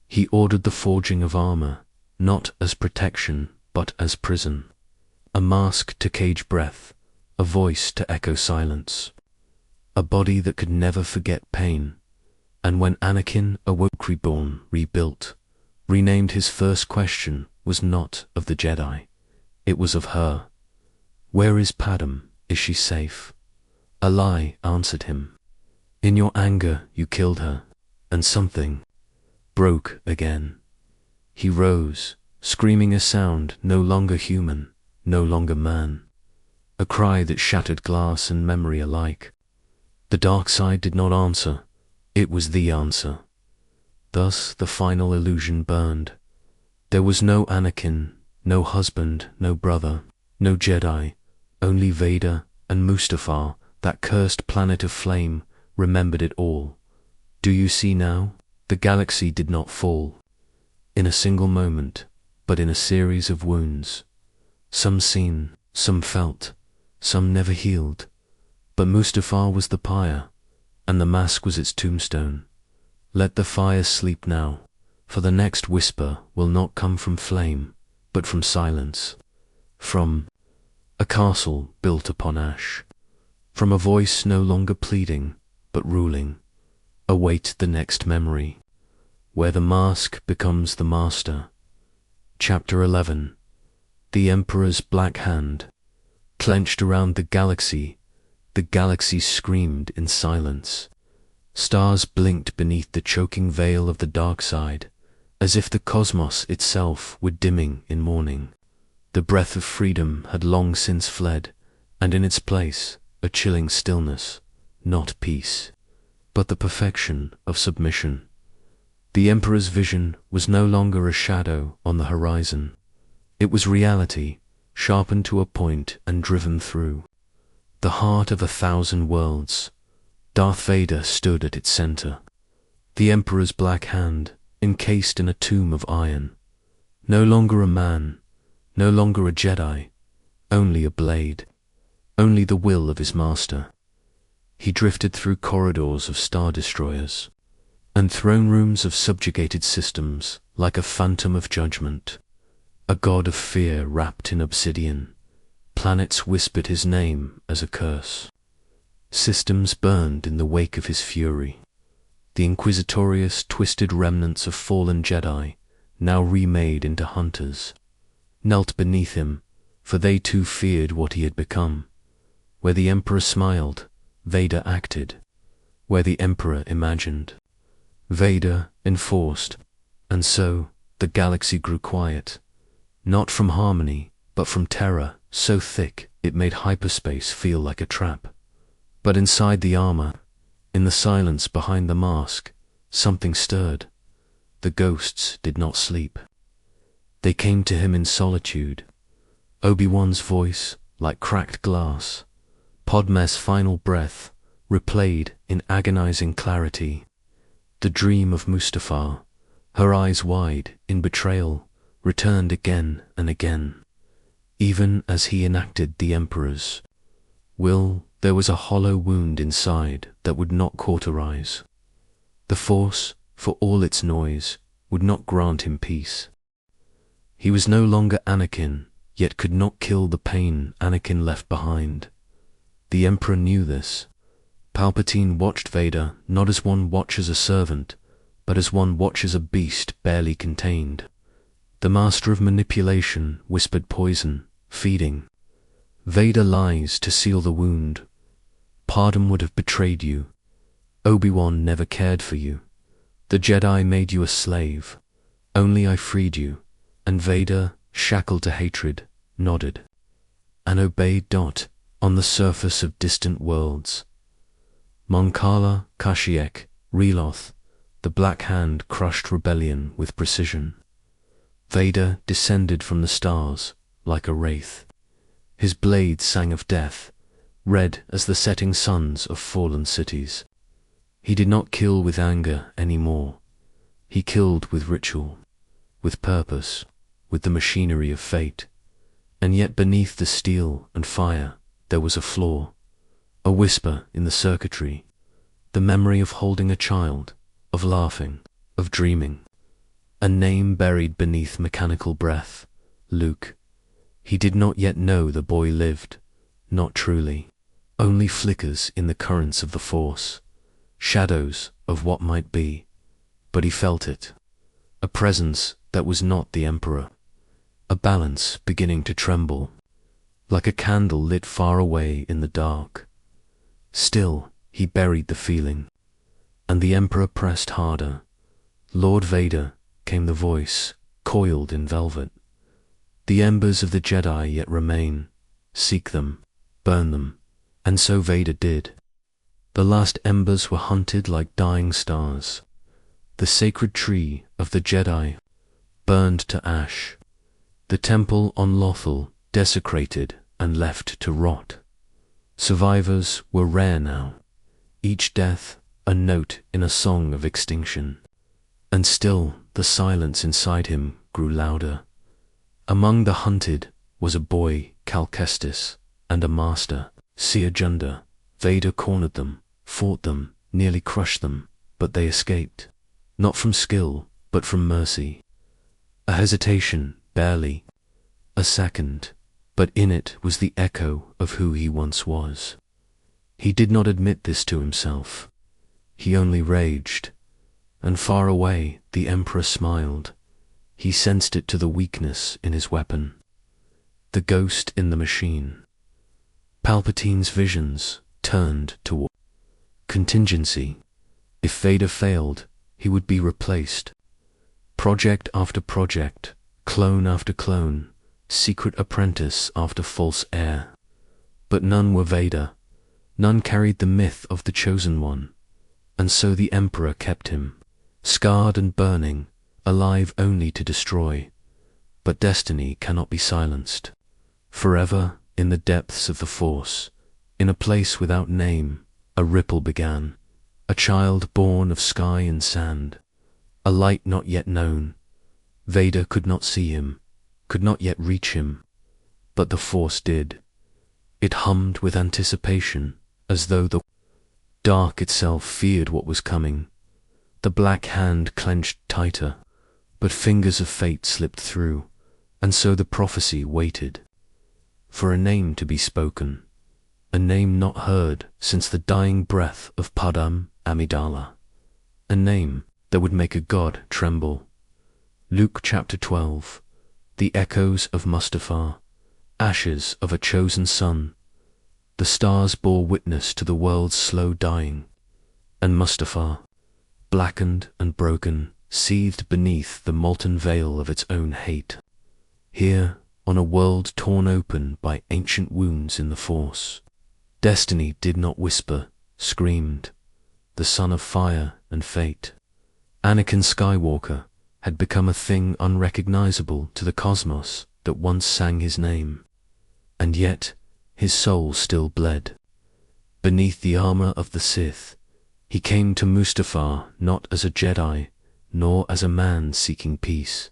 He ordered the forging of armor, not as protection, but as prison. A mask to cage breath, a voice to echo silence, a body that could never forget pain. And when Anakin awoke reborn, rebuilt, renamed, his first question was not of the Jedi, it was of her. Where is Padme? Is she safe? A lie answered him. In your anger you killed her, and something broke again. He rose, screaming a sound no longer human, no longer man, a cry that shattered glass and memory alike. The dark side did not answer, it was the answer. Thus the final illusion burned. There was no Anakin, no husband, no brother, no Jedi, only Vader and Mustafar, that cursed planet of flame, remembered it all. Do you see now? The galaxy did not fall in a single moment, but in a series of wounds. Some seen, some felt, some never healed. But Mustafar was the pyre, and the mask was its tombstone. Let the fire sleep now, for the next whisper will not come from flame, but from silence, from a castle built upon ash, from a voice no longer pleading, but ruling. Await the next memory, where the mask becomes the master. Chapter 11. The Emperor's black hand, clenched around the galaxy screamed in silence. Stars blinked beneath the choking veil of the dark side, as if the cosmos itself were dimming in mourning. The breath of freedom had long since fled, and in its place a chilling stillness, not peace, but the perfection of submission. The Emperor's vision was no longer a shadow on the horizon. It was reality, sharpened to a point and driven through. The heart of 1,000 worlds. Darth Vader stood at its center. The Emperor's black hand, encased in a tomb of iron. No longer a man, no longer a Jedi, only a blade, only the will of his master. He drifted through corridors of star destroyers and throne rooms of subjugated systems like a phantom of judgment, a god of fear wrapped in obsidian. Planets whispered his name as a curse. Systems burned in the wake of his fury. The inquisitorious, twisted remnants of fallen Jedi, now remade into hunters, knelt beneath him, for they too feared what he had become. Where the Emperor smiled, Vader acted. Where the Emperor imagined, Vader enforced. And so the galaxy grew quiet, not from harmony, but from terror, so thick it made hyperspace feel like a trap. But inside the armor, in the silence behind the mask, something stirred. The ghosts did not sleep. They came to him in solitude. Obi-Wan's voice, like cracked glass. Padme's final breath, replayed in agonizing clarity. The dream of Mustafar, Her eyes wide, in betrayal, returned again and again. Even as he enacted the Emperor's will, there was a hollow wound inside that would not cauterize. The Force, for all its noise, would not grant him peace. He was no longer Anakin, yet could not kill the pain Anakin left behind. The Emperor knew this. Palpatine watched Vader not as one watches a servant, but as one watches a beast barely contained. The master of manipulation whispered poison, feeding. Vader lies to seal the wound. Pardon would have betrayed you. Obi-Wan never cared for you. The Jedi made you a slave. Only I freed you. And Vader, shackled to hatred, nodded and obeyed. On the surface of distant worlds, Mon Cala, Kashyyyk, Reloth, the Black Hand crushed rebellion with precision. Vader descended from the stars like a wraith. His blade sang of death, red as the setting suns of fallen cities. He did not kill with anger anymore. He killed with ritual, with purpose, with the machinery of fate. And yet beneath the steel and fire there was a flaw, a whisper in the circuitry, the memory of holding a child, of laughing, of dreaming. A name buried beneath mechanical breath, Luke. He did not yet know the boy lived, not truly, only flickers in the currents of the Force, shadows of what might be, but he felt it, a presence that was not the Emperor, a balance beginning to tremble, like a candle lit far away in the dark. Still, he buried the feeling, and the Emperor pressed harder. Lord Vader, came the voice, coiled in velvet. The embers of the Jedi yet remain. Seek them, burn them, and so Vader did. The last embers were hunted like dying stars. The sacred tree of the Jedi burned to ash. The temple on Lothal desecrated and left to rot. Survivors were rare now, each death a note in a song of extinction. And still the silence inside him grew louder. Among the hunted was a boy, Cal Kestis, and a master, Seer Junda. Vader cornered them, fought them, nearly crushed them, but they escaped. Not from skill, but from mercy. A hesitation, barely. A second, but in it was the echo of who he once was. He did not admit this to himself. He only raged. And far away the Emperor smiled. He sensed it to the weakness in his weapon. The ghost in the machine. Palpatine's visions turned toward contingency. If Vader failed, he would be replaced. Project after project, clone after clone, secret apprentice after false heir. But none were Vader. None carried the myth of the Chosen One. And so the Emperor kept him, scarred and burning, alive only to destroy. But destiny cannot be silenced. Forever, in the depths of the Force, in a place without name, a ripple began, a child born of sky and sand, a light not yet known. Vader could not see him, could not yet reach him, but the Force did. It hummed with anticipation, as though the dark itself feared what was coming. The black hand clenched tighter, but fingers of fate slipped through, and so the prophecy waited for a name to be spoken, a name not heard since the dying breath of Padam Amidala, a name that would make a god tremble. Luke chapter 12. The echoes of Mustafar, ashes of a chosen son. The stars bore witness to the world's slow dying, and Mustafar, blackened and broken, seethed beneath the molten veil of its own hate. Here, on a world torn open by ancient wounds in the Force, destiny did not whisper, screamed, the son of fire and fate. Anakin Skywalker had become a thing unrecognizable to the cosmos that once sang his name, and yet his soul still bled. Beneath the armor of the Sith, he came to Mustafar not as a Jedi, nor as a man seeking peace.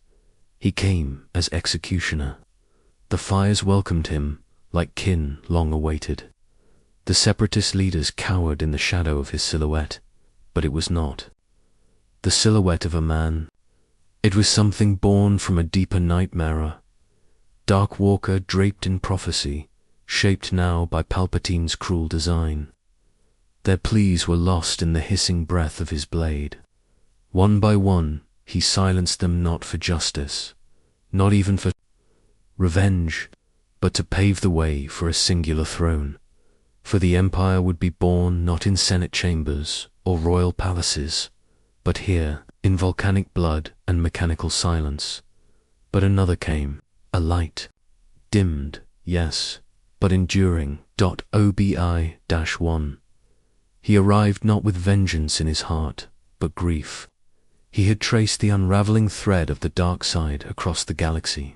He came as executioner. The fires welcomed him like kin long awaited. The separatist leaders cowered in the shadow of his silhouette, but it was not the silhouette of a man. It was something born from a deeper nightmare. Dark walker draped in prophecy, shaped now by Palpatine's cruel design. Their pleas were lost in the hissing breath of his blade. One by one, he silenced them, not for justice, not even for revenge, but to pave the way for a singular throne. For the Empire would be born not in Senate chambers or royal palaces, but here, in volcanic blood and mechanical silence. But another came, a light, dimmed, yes, but enduring. Obi-1. He arrived not with vengeance in his heart, but grief. He had traced the unraveling thread of the dark side across the galaxy,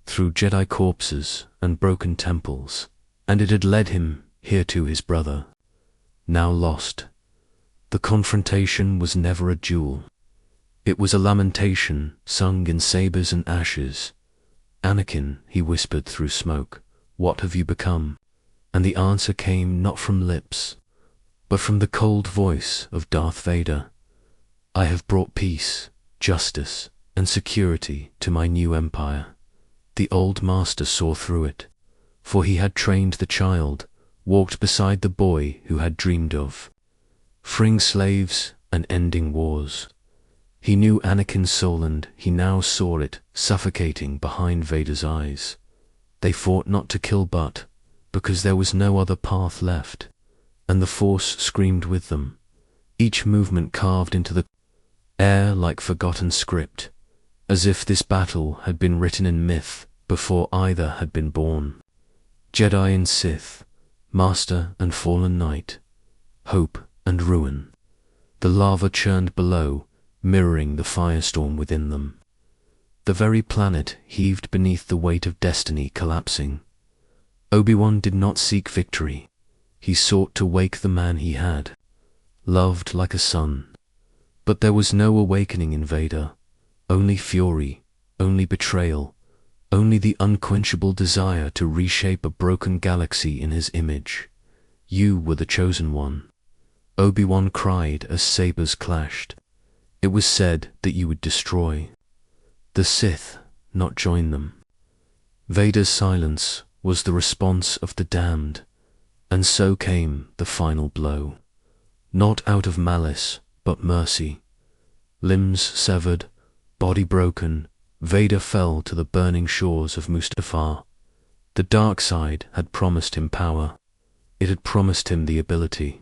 through Jedi corpses and broken temples, and it had led him here to his brother, now lost. The confrontation was never a duel. It was a lamentation sung in sabers and ashes. "Anakin," he whispered through smoke, "what have you become?" And the answer came not from lips, but from the cold voice of Darth Vader. "I have brought peace, justice, and security to my new empire." The old master saw through it, for he had trained the child, walked beside the boy who had dreamed of freeing slaves and ending wars. He knew Anakin's soul, and he now saw it suffocating behind Vader's eyes. They fought not to kill, but because there was no other path left, and the Force screamed with them, each movement carved into the air like forgotten script, as if this battle had been written in myth before either had been born. Jedi and Sith, master and fallen knight, hope and ruin. The lava churned below, mirroring the firestorm within them. The very planet heaved beneath the weight of destiny collapsing. Obi-Wan did not seek victory. He sought to wake the man he had loved like a son. But there was no awakening in Vader, only fury, only betrayal, only the unquenchable desire to reshape a broken galaxy in his image. "You were the chosen one," Obi-Wan cried as sabers clashed. "It was said that you would destroy the Sith, not join them." Vader's silence was the response of the damned, and so came the final blow. Not out of malice, but mercy. Limbs severed, body broken, Vader fell to the burning shores of Mustafar. The dark side had promised him power. It had promised him the ability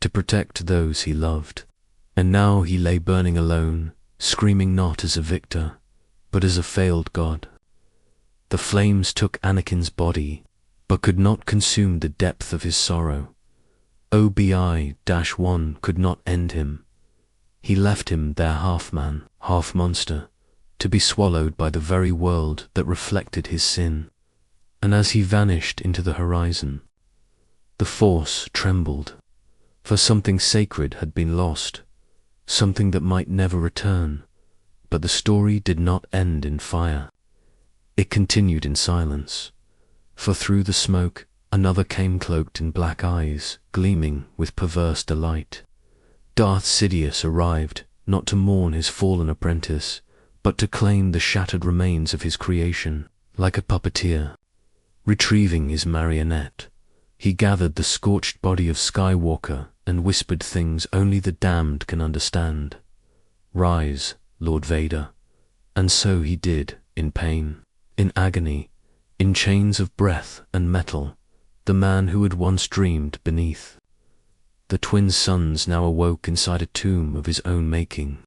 to protect those he loved. And now he lay burning alone, screaming not as a victor, but as a failed god. The flames took Anakin's body, but could not consume the depth of his sorrow. Obi-1 could not end him. He left him there half man, half monster, to be swallowed by the very world that reflected his sin. And as he vanished into the horizon, the Force trembled, for something sacred had been lost, something that might never return. But the story did not end in fire. It continued in silence, for through the smoke another came, cloaked in black eyes, gleaming with perverse delight. Darth Sidious arrived, not to mourn his fallen apprentice, but to claim the shattered remains of his creation. Like a puppeteer retrieving his marionette, he gathered the scorched body of Skywalker and whispered things only the damned can understand. "Rise, Lord Vader." And so he did, in pain, in agony, in chains of breath and metal, the man who had once dreamed beneath. The twin suns now awoke inside a tomb of his own making.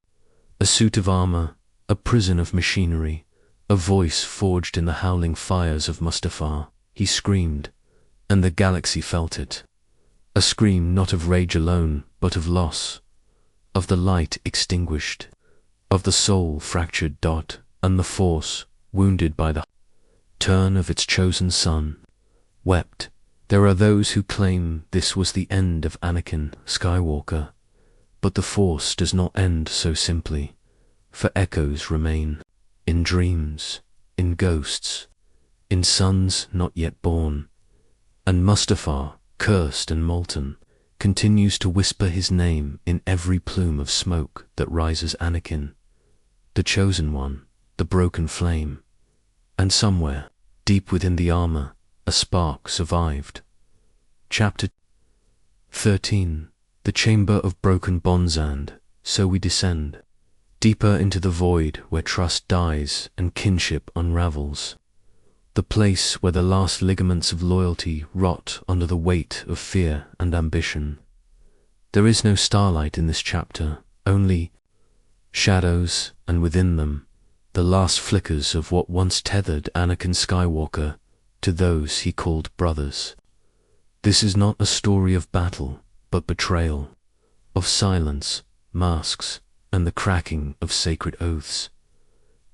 A suit of armor, a prison of machinery, a voice forged in the howling fires of Mustafar. He screamed, and the galaxy felt it. A scream not of rage alone, but of loss, of the light extinguished, of the soul fractured. And the Force, wounded by the turn of its chosen son, wept. There are those who claim this was the end of Anakin Skywalker, but the Force does not end so simply. for echoes remain, in dreams, in ghosts, in sons not yet born, and Mustafar, cursed and molten, continues to whisper his name in every plume of smoke that rises. Anakin, the chosen one, the broken flame, and somewhere, deep within the armor, a spark survived. Chapter 13. The Chamber of Broken Bonds. And so we descend, deeper into the void where trust dies and kinship unravels, the place where the last ligaments of loyalty rot under the weight of fear and ambition. There is no starlight in this chapter, only shadows, and within them, the last flickers of what once tethered Anakin Skywalker to those he called brothers. This is not a story of battle, but betrayal, of silence, masks, and the cracking of sacred oaths.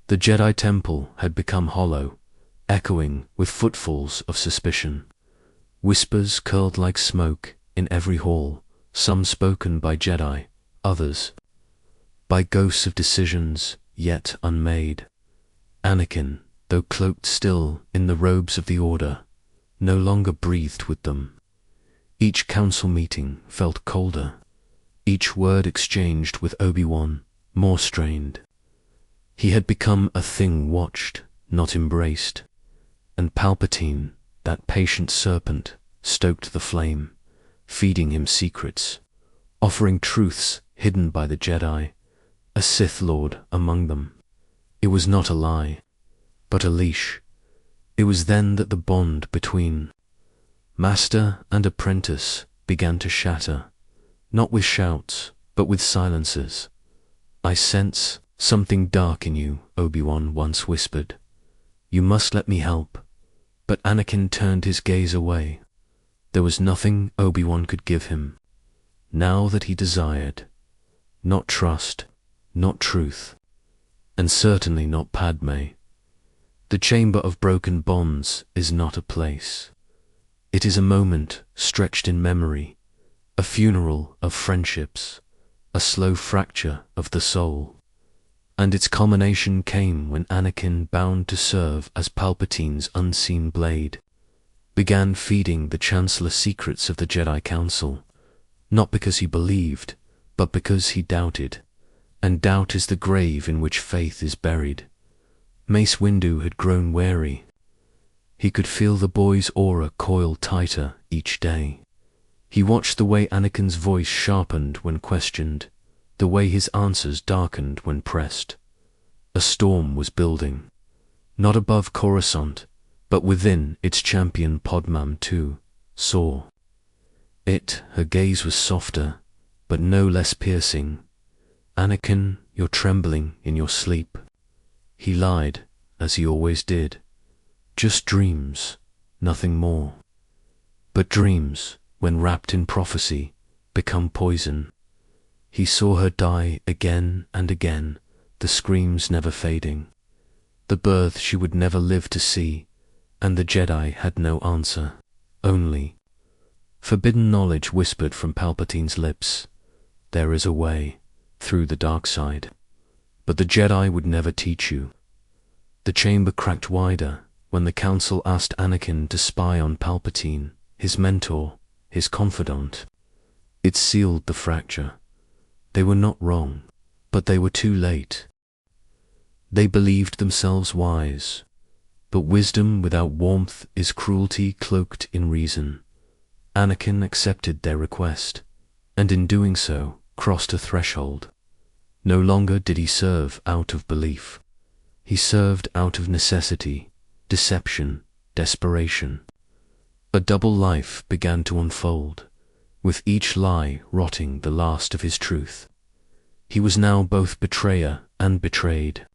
The Jedi Temple had become hollow, echoing with footfalls of suspicion. Whispers curled like smoke in every hall, some spoken by Jedi, others by ghosts of decisions yet unmade. Anakin, though cloaked still in the robes of the Order, no longer breathed with them. Each council meeting felt colder, each word exchanged with Obi-Wan more strained. He had become a thing watched, not embraced, and Palpatine, that patient serpent, stoked the flame, feeding him secrets, offering truths hidden by the Jedi, a Sith Lord among them. It was not a lie, but a leash. It was then that the bond between master and apprentice began to shatter, not with shouts, but with silences. "I sense something dark in you," Obi-Wan once whispered. "You must let me help." But Anakin turned his gaze away. There was nothing Obi-Wan could give him, now that he desired. Not trust, not truth, and certainly not Padme. The Chamber of Broken Bonds is not a place. It is a moment stretched in memory, a funeral of friendships, a slow fracture of the soul. And its culmination came when Anakin, bound to serve as Palpatine's unseen blade, began feeding the Chancellor secrets of the Jedi Council, not because he believed, but because he doubted, and doubt is the grave in which faith is buried. Mace Windu had grown wary. He could feel the boy's aura coil tighter each day. He watched the way Anakin's voice sharpened when questioned, the way his answers darkened when pressed. A storm was building, not above Coruscant, but within its champion. Podmam too saw it. Her gaze was softer, but no less piercing. "Anakin, you're trembling in your sleep." He lied, as he always did. "Just dreams, nothing more." But dreams, when wrapped in prophecy, become poison. He saw her die again and again, the screams never fading, the birth she would never live to see, and the Jedi had no answer, only forbidden knowledge whispered from Palpatine's lips. "There is a way, through the dark side, but the Jedi would never teach you." The chamber cracked wider when the Council asked Anakin to spy on Palpatine, his mentor, his confidant. It sealed the fracture. They were not wrong, but they were too late. They believed themselves wise, but wisdom without warmth is cruelty cloaked in reason. Anakin accepted their request, and in doing so crossed a threshold. No longer did he serve out of belief. He served out of necessity, deception, desperation. A double life began to unfold, with each lie rotting the last of his truth. He was now both betrayer and betrayed,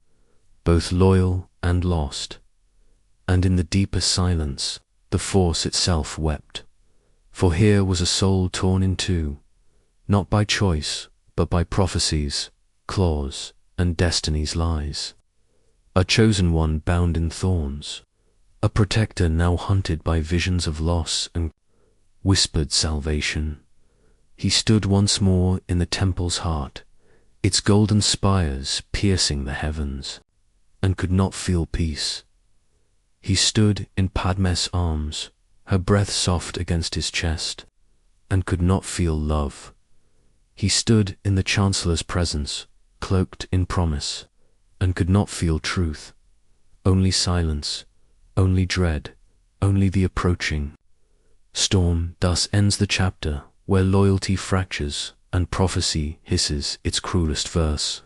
both loyal and lost. And in the deeper silence, the Force itself wept. For here was a soul torn in two, not by choice, but by prophecies, claws, and destiny's lies. A chosen one bound in thorns, a protector now hunted by visions of loss and whispered salvation. He stood once more in the temple's heart, its golden spires piercing the heavens, and could not feel peace. He stood in Padme's arms, her breath soft against his chest, and could not feel love. He stood in the Chancellor's presence, cloaked in promise, and could not feel truth. Only silence, only dread, only the approaching storm. Thus ends the chapter where loyalty fractures and prophecy hisses its cruelest verse.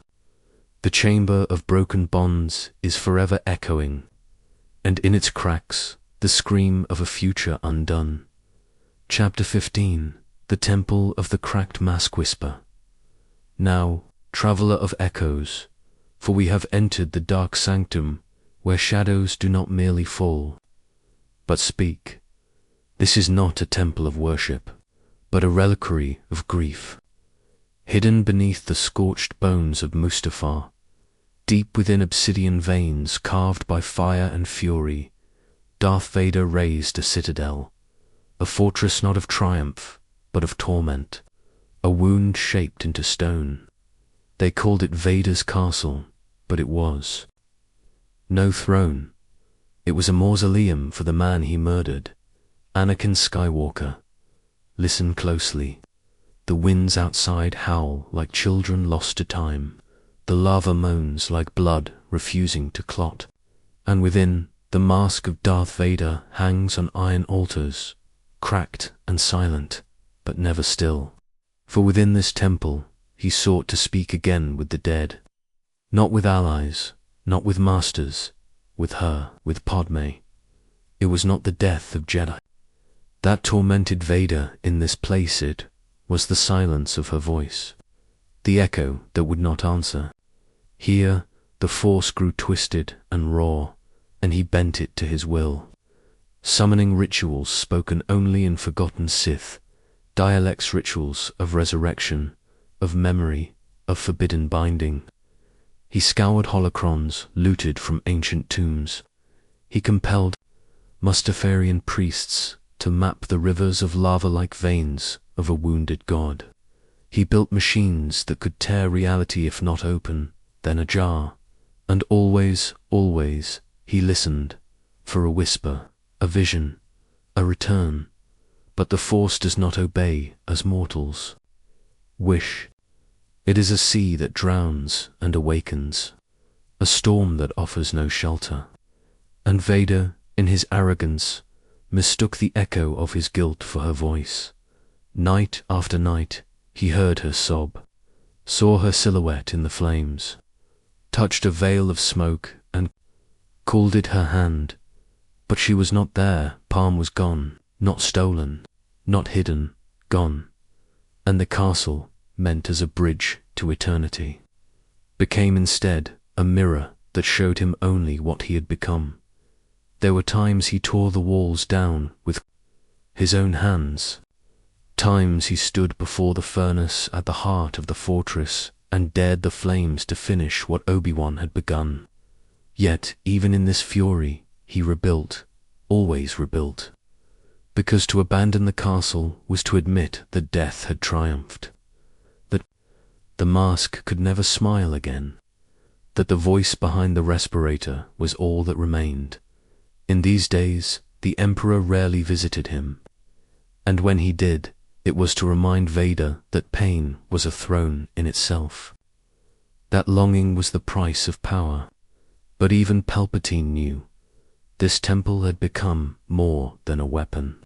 The chamber of broken bonds is forever echoing, and in its cracks the scream of a future undone. Chapter 15. The Temple of the Cracked Mask Whisper. Now, traveller of echoes, for we have entered the dark sanctum where shadows do not merely fall, but speak. This is not a temple of worship, but a reliquary of grief. Hidden beneath the scorched bones of Mustafar, deep within obsidian veins carved by fire and fury, Darth Vader raised a citadel, a fortress not of triumph, but of torment, a wound shaped into stone. They called it Vader's castle, but it was no throne. It was a mausoleum for the man he murdered, Anakin Skywalker. Listen closely. The winds outside howl like children lost to time. The lava moans like blood refusing to clot. And within, the mask of Darth Vader hangs on iron altars, cracked and silent, but never still. For within this temple, he sought to speak again with the dead. Not with allies, not with masters, with her, with Padme. It was not the death of Jedi that tormented Vader in this place. It was the silence of her voice, the echo that would not answer. Here, the Force grew twisted and raw, and he bent it to his will, summoning rituals spoken only in forgotten Sith, dialects, rituals of resurrection, of memory, of forbidden binding. He scoured holocrons looted from ancient tombs. He compelled Mustafarian priests to map the rivers of lava like veins of a wounded god. He built machines that could tear reality if not open, then ajar. And always, always, he listened for a whisper, a vision, a return. But the Force does not obey as mortals wish. It is a sea that drowns and awakens, a storm that offers no shelter. And Vader, in his arrogance, mistook the echo of his guilt for her voice. Night after night, he heard her sob, saw her silhouette in the flames, touched a veil of smoke and called it her hand. But she was not there. Palm was gone, not stolen, not hidden, gone. And the castle, meant as a bridge to eternity, became instead a mirror that showed him only what he had become. There were times he tore the walls down with his own hands. Times he stood before the furnace at the heart of the fortress and dared the flames to finish what Obi-Wan had begun. Yet, even in this fury, he rebuilt, always rebuilt, because to abandon the castle was to admit that death had triumphed, that the mask could never smile again, that the voice behind the respirator was all that remained. In these days, the Emperor rarely visited him, and when he did, it was to remind Vader that pain was a throne in itself. That longing was the price of power. But even Palpatine knew this temple had become more than a weapon.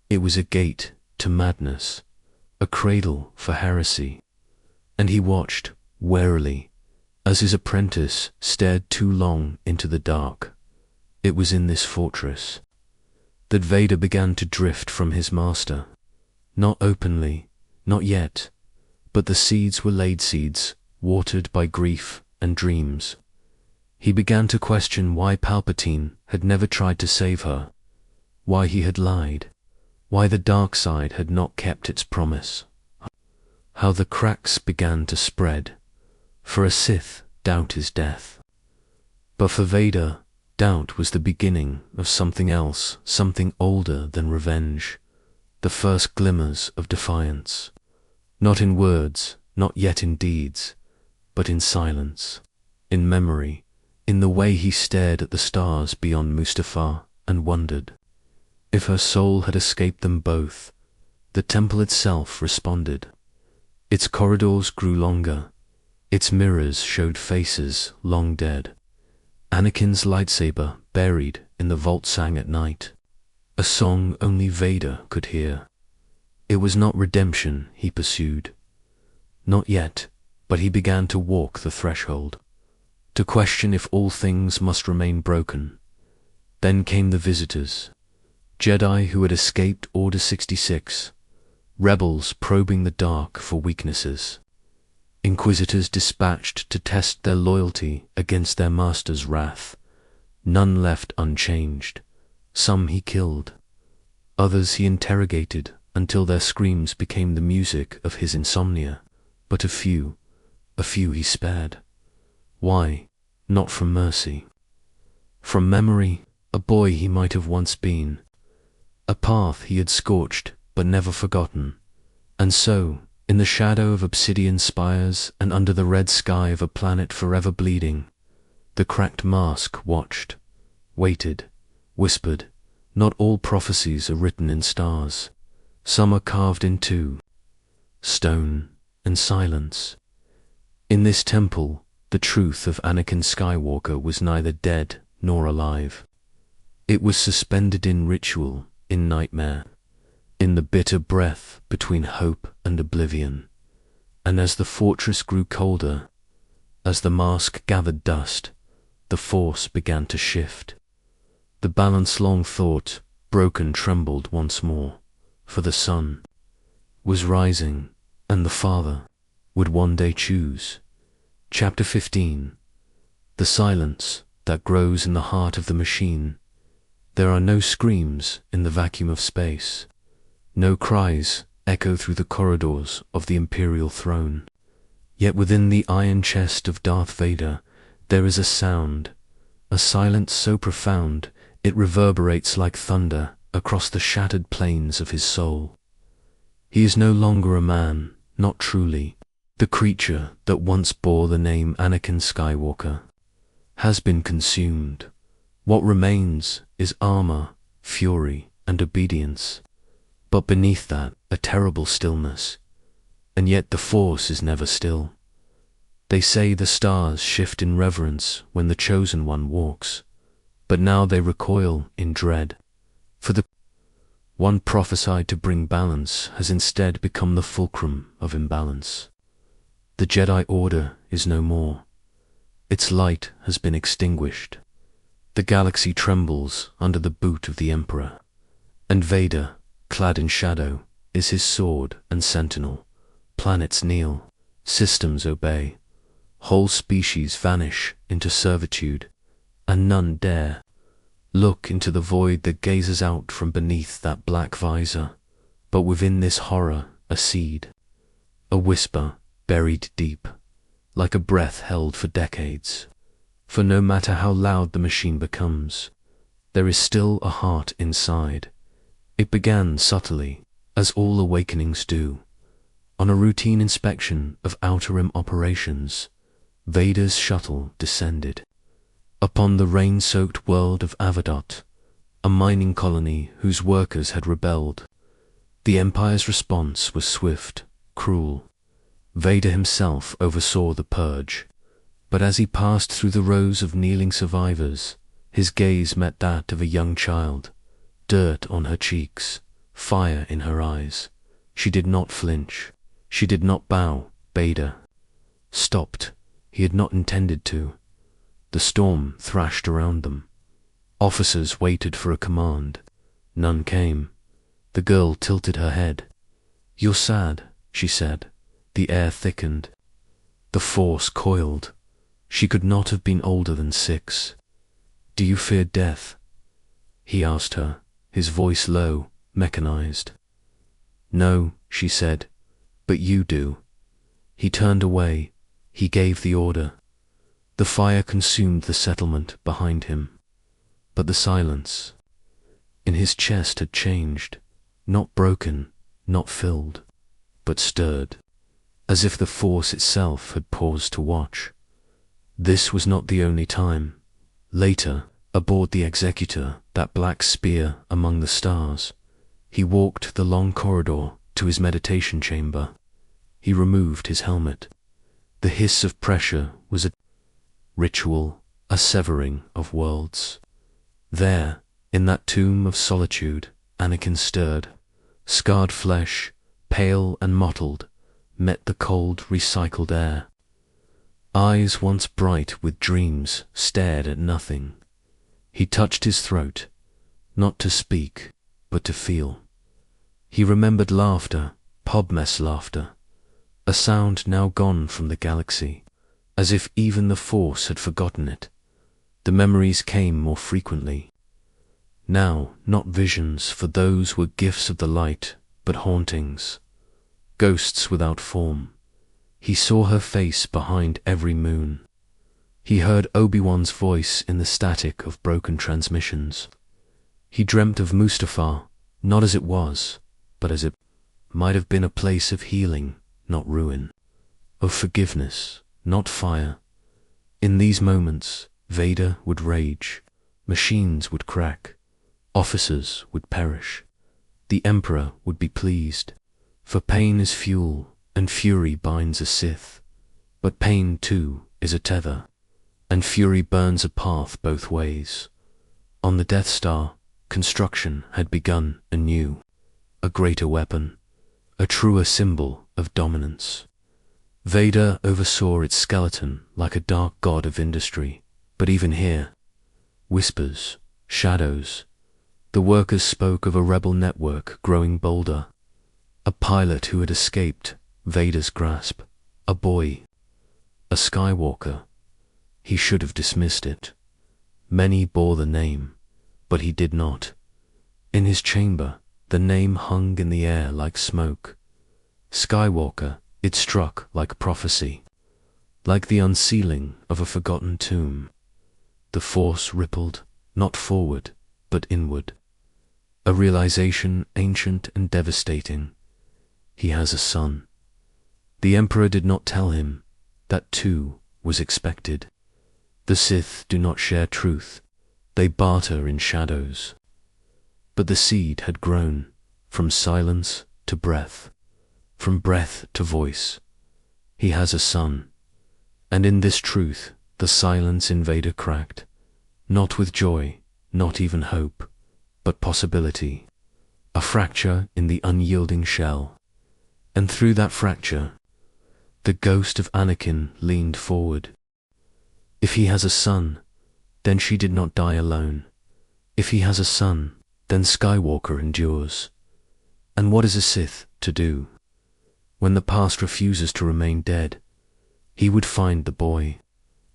It was a gate to madness, a cradle for heresy, and he watched warily as his apprentice stared too long into the dark. It was in this fortress that Vader began to drift from his master. Not openly, not yet, but the seeds were laid, seeds watered by grief and dreams. He began to question why Palpatine had never tried to save her, why he had lied, why the dark side had not kept its promise. How the cracks began to spread. For a Sith, doubt is death. But for Vader, doubt was the beginning of something else, something older than revenge, the first glimmers of defiance. Not in words, not yet in deeds, but in silence, in memory, in the way he stared at the stars beyond Mustafar and wondered. If her soul had escaped them both, the temple itself responded. Its corridors grew longer, its mirrors showed faces long dead. Anakin's lightsaber, buried in the vault, sang at night, a song only Vader could hear. It was not redemption he pursued. Not yet, but he began to walk the threshold, to question if all things must remain broken. Then came the visitors, Jedi who had escaped Order 66, rebels probing the dark for weaknesses, inquisitors dispatched to test their loyalty against their master's wrath. None left unchanged. Some he killed, others he interrogated until their screams became the music of his insomnia. But a few he spared. Why? Not from mercy. From memory, a boy he might have once been, a path he had scorched but never forgotten. And so, in the shadow of obsidian spires and under the red sky of a planet forever bleeding, the cracked mask watched, waited, whispered. Not all prophecies are written in stars. Some are carved into stone and silence. In this temple, the truth of Anakin Skywalker was neither dead nor alive. It was suspended in ritual, in nightmare, in the bitter breath between hope and oblivion. And as the fortress grew colder, as the mask gathered dust, the Force began to shift. The balance long thought broken trembled once more, for the sun was rising, and the Father would one day choose. Chapter 15. The silence that grows in the heart of the machine. There are no screams in the vacuum of space. No cries echo through the corridors of the Imperial throne. Yet within the iron chest of Darth Vader there is a sound, a silence so profound it reverberates like thunder across the shattered plains of his soul. He is no longer a man, not truly. The creature that once bore the name Anakin Skywalker has been consumed. What remains is armor, fury, and obedience. But beneath that, a terrible stillness. And yet the Force is never still. They say the stars shift in reverence when the Chosen One walks, but now they recoil in dread. For the one prophesied to bring balance has instead become the fulcrum of imbalance. The Jedi Order is no more. Its light has been extinguished. The galaxy trembles under the boot of the Emperor, and Vader, clad in shadow, is his sword and sentinel. Planets kneel, systems obey, whole species vanish into servitude, and none dare look into the void that gazes out from beneath that black visor. But within this horror a seed, a whisper buried deep, like a breath held for decades. For no matter how loud the machine becomes, there is still a heart inside. It began subtly, as all awakenings do. On a routine inspection of Outer Rim operations, Vader's shuttle descended upon the rain-soaked world of Avadot, a mining colony whose workers had rebelled. The Empire's response was swift, cruel. Vader himself oversaw the purge, but as he passed through the rows of kneeling survivors, his gaze met that of a young child, dirt on her cheeks, fire in her eyes. She did not flinch. She did not bow. Vader stopped. He had not intended to. The storm thrashed around them. Officers waited for a command. None came. The girl tilted her head. "You're sad," she said. The air thickened. The Force coiled. She could not have been older than 6. "Do you fear death?" he asked her, his voice low, mechanized. "No," she said, "but you do." He turned away. He gave the order. The fire consumed the settlement behind him. But the silence in his chest had changed, not broken, not filled, but stirred. as if the Force itself had paused to watch. This was not the only time. Later, aboard the Executor, that black spear among the stars, he walked the long corridor to his meditation chamber. He removed his helmet. The hiss of pressure was a ritual, a severing of worlds. There, in that tomb of solitude, Anakin stirred. Scarred flesh, pale and mottled, met the cold, recycled air. Eyes once bright with dreams stared at nothing. He touched his throat, not to speak, but to feel. He remembered laughter, Podmess laughter, a sound now gone from the galaxy, as if even the Force had forgotten it. The memories came more frequently. Now, not visions, for those were gifts of the light, but hauntings, ghosts without form. He saw her face behind every moon. He heard Obi-Wan's voice in the static of broken transmissions. He dreamt of Mustafar, not as it was, but as it might have been, a place of healing, not ruin, of forgiveness, not fire. In these moments, Vader would rage, machines would crack, officers would perish. The Emperor would be pleased, for pain is fuel, and fury binds a Sith. But pain, too, is a tether, and fury burns a path both ways. On the Death Star, construction had begun anew, a greater weapon, a truer symbol of dominance. Vader oversaw its skeleton like a dark god of industry, but even here, whispers, shadows. The workers spoke of a rebel network growing bolder, a pilot who had escaped Vader's grasp, a boy, a Skywalker. He should have dismissed it. Many bore the name, but he did not. In his chamber, the name hung in the air like smoke. Skywalker, it struck like prophecy, like the unsealing of a forgotten tomb. The Force rippled, not forward, but inward. A realization ancient and devastating. He has a son. The Emperor did not tell him. That too was expected. The Sith do not share truth. They barter in shadows. But the seed had grown, from silence to breath, from breath to voice. He has a son. And in this truth, the silence in Vader cracked, not with joy, not even hope, but possibility, a fracture in the unyielding shell. And through that fracture, the ghost of Anakin leaned forward. If he has a son, then she did not die alone. If he has a son, then Skywalker endures. And what is a Sith to do? When the past refuses to remain dead, he would find the boy.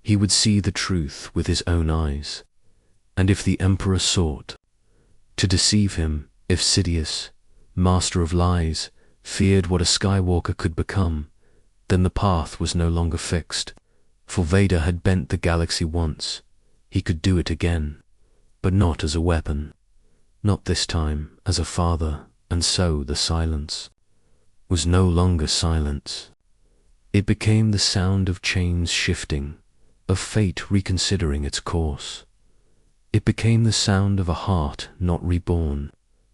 He would see the truth with his own eyes. And if the Emperor sought to deceive him, if Sidious, master of lies, feared what a Skywalker could become, then the path was no longer fixed. For Vader had bent the galaxy once. He could do it again, but not as a weapon. Not this time as a father, and so the silence was no longer silence. It became the sound of chains shifting, of fate reconsidering its course. It became the sound of a heart not reborn,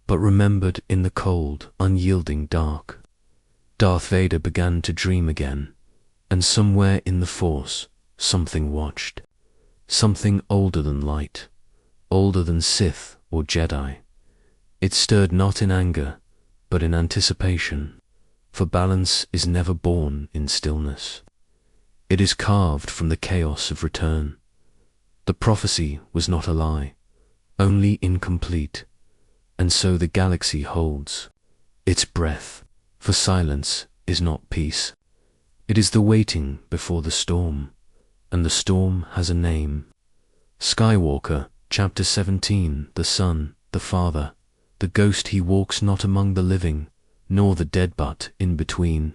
but remembered in the cold, unyielding dark. Darth Vader began to dream again, and somewhere in the Force, something watched. Something older than light, older than Sith or Jedi. It stirred not in anger, but in anticipation, for balance is never born in stillness. It is carved from the chaos of return. The prophecy was not a lie, only incomplete, and so the galaxy holds its breath, for silence is not peace. It is the waiting before the storm, and the storm has a name. Skywalker, Chapter 17, the Son, the Father, the Ghost. He walks not among the living, nor the dead, but in between.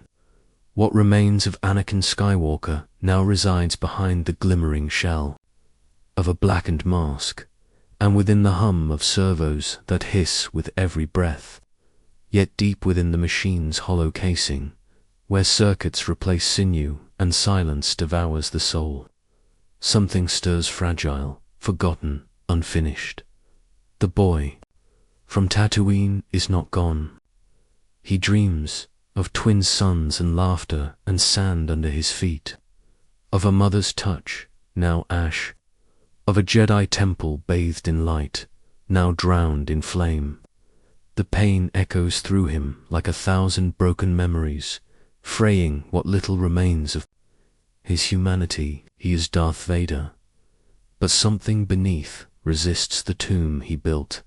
What remains of Anakin Skywalker now resides behind the glimmering shell of a blackened mask, and within the hum of servos that hiss with every breath. Yet deep within the machine's hollow casing, where circuits replace sinew and silence devours the soul. Something stirs fragile, forgotten, unfinished. The boy from Tatooine is not gone. He dreams of twin suns and laughter and sand under his feet, of a mother's touch, now ash, of a Jedi temple bathed in light, now drowned in flame. The pain echoes through him like 1,000 broken memories, fraying what little remains of his humanity. He is Darth Vader, but something beneath resists the tomb he built.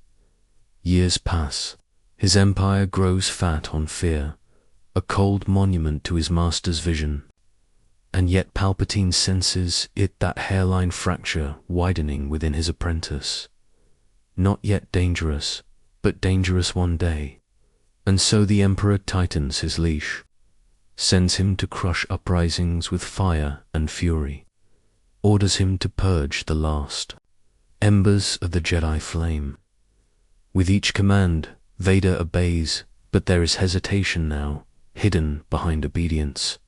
Years pass. His empire grows fat on fear, a cold monument to his master's vision. And yet Palpatine senses it, that hairline fracture widening within his apprentice. Not yet dangerous, but dangerous one day. And so the Emperor tightens his leash, sends him to crush uprisings with fire and fury, orders him to purge the last embers of the Jedi flame. With each command, Vader obeys, but there is hesitation now, hidden behind obedience.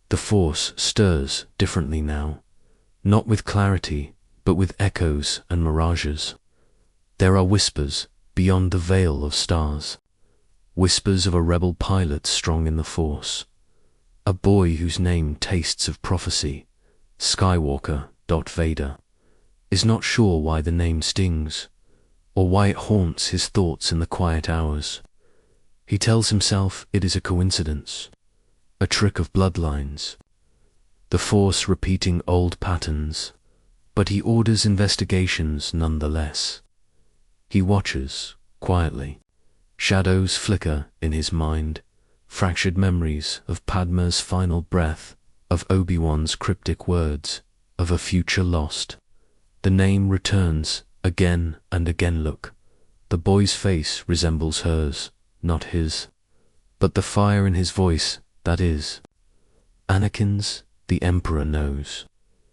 The Force stirs differently now, not with clarity, but with echoes and mirages. There are whispers beyond the veil of stars, whispers of a rebel pilot strong in the Force, a boy whose name tastes of prophecy, Skywalker. Vader is not sure why the name stings, or why it haunts his thoughts in the quiet hours. He tells himself it is a coincidence, a trick of bloodlines, the Force repeating old patterns, but he orders investigations nonetheless. He watches, quietly. Shadows flicker in his mind, fractured memories of Padma's final breath, of Obi-Wan's cryptic words, of a future lost. The name returns again and again. Look, the boy's face resembles hers, not his, but the fire in his voice, that is. Anakin's, the Emperor knows.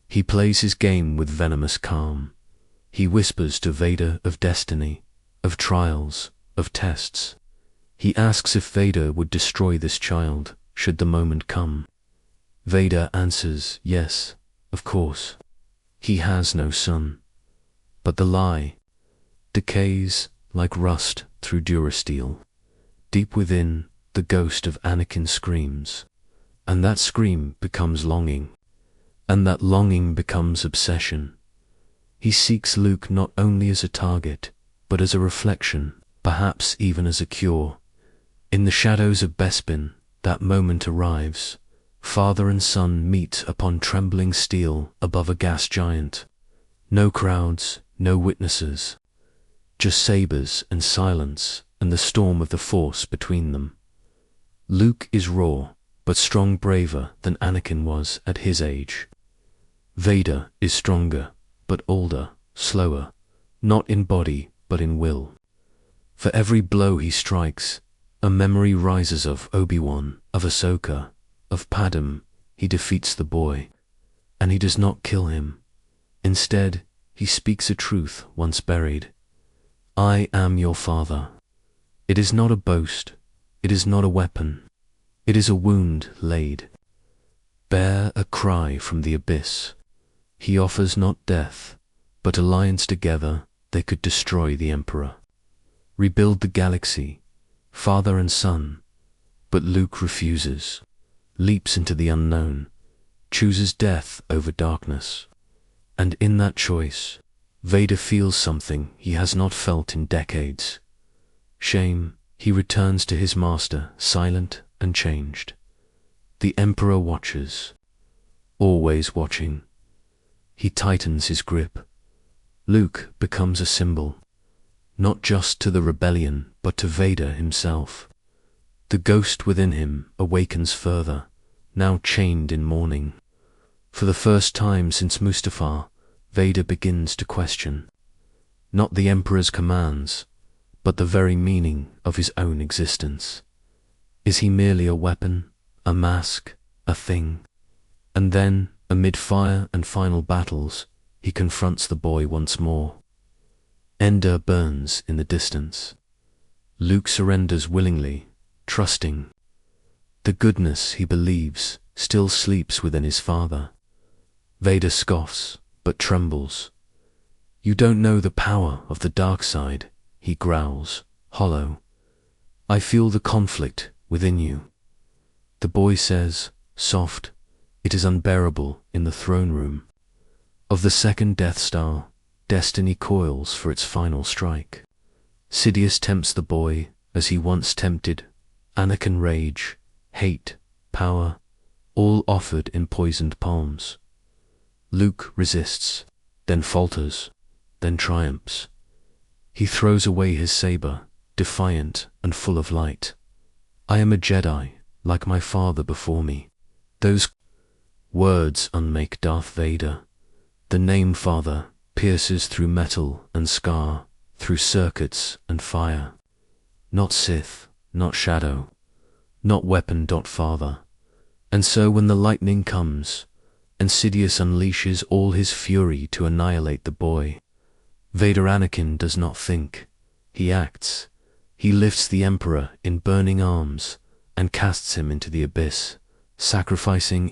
He plays his game with venomous calm. He whispers to Vader of destiny, of trials, of tests. He asks if Vader would destroy this child, should the moment come. Vader answers, yes, of course. He has no son. But the lie decays like rust through durasteel. Deep within, the ghost of Anakin screams, and that scream becomes longing, and that longing becomes obsession. He seeks Luke not only as a target, but as a reflection, perhaps even as a cure. In the shadows of Bespin, that moment arrives. Father and son meet upon trembling steel above a gas giant. No crowds, no witnesses, just sabers and silence and the storm of the Force between them. Luke is raw, but strong, braver than Anakin was at his age. Vader is stronger, but older, slower, not in body, but in will. For every blow he strikes, a memory rises of Obi-Wan, of Ahsoka, of Padme. He defeats the boy, and he does not kill him. Instead, he speaks a truth once buried. I am your father. It is not a boast. It is not a weapon. It is a wound laid. Bear a cry from the abyss. He offers not death, but alliance. Together they could destroy the Emperor, rebuild the galaxy, father and son. But Luke refuses, leaps into the unknown, chooses death over darkness. And in that choice, Vader feels something he has not felt in decades. Shame. He returns to his master, silent and changed. The Emperor watches, always watching. He tightens his grip. Luke becomes a symbol, not just to the rebellion, but to Vader himself. The ghost within him awakens further, now chained in mourning. For the first time since Mustafar, Vader begins to question, not the Emperor's commands, but the very meaning of his own existence. Is he merely a weapon, a mask, a thing? And then, amid fire and final battles, he confronts the boy once more. Endor burns in the distance. Luke surrenders willingly, trusting. The goodness he believes still sleeps within his father. Vader scoffs, but trembles. You don't know the power of the dark side, he growls, hollow. I feel the conflict within you. The boy says, soft, it is unbearable in the throne room. Of the second Death Star, destiny coils for its final strike. Sidious tempts the boy as he once tempted. Anakin rage, hate, power, all offered in poisoned palms. Luke resists, then falters, then triumphs. He throws away his saber, defiant and full of light. I am a Jedi, like my father before me. Those words unmake Darth Vader. The name Father pierces through metal and scar, through circuits and fire. Not Sith, not Shadow, not weapon. Father. And so when the lightning comes, and Sidious unleashes all his fury to annihilate the boy, Vader Anakin does not think, he acts. He lifts the Emperor in burning arms and casts him into the abyss, sacrificing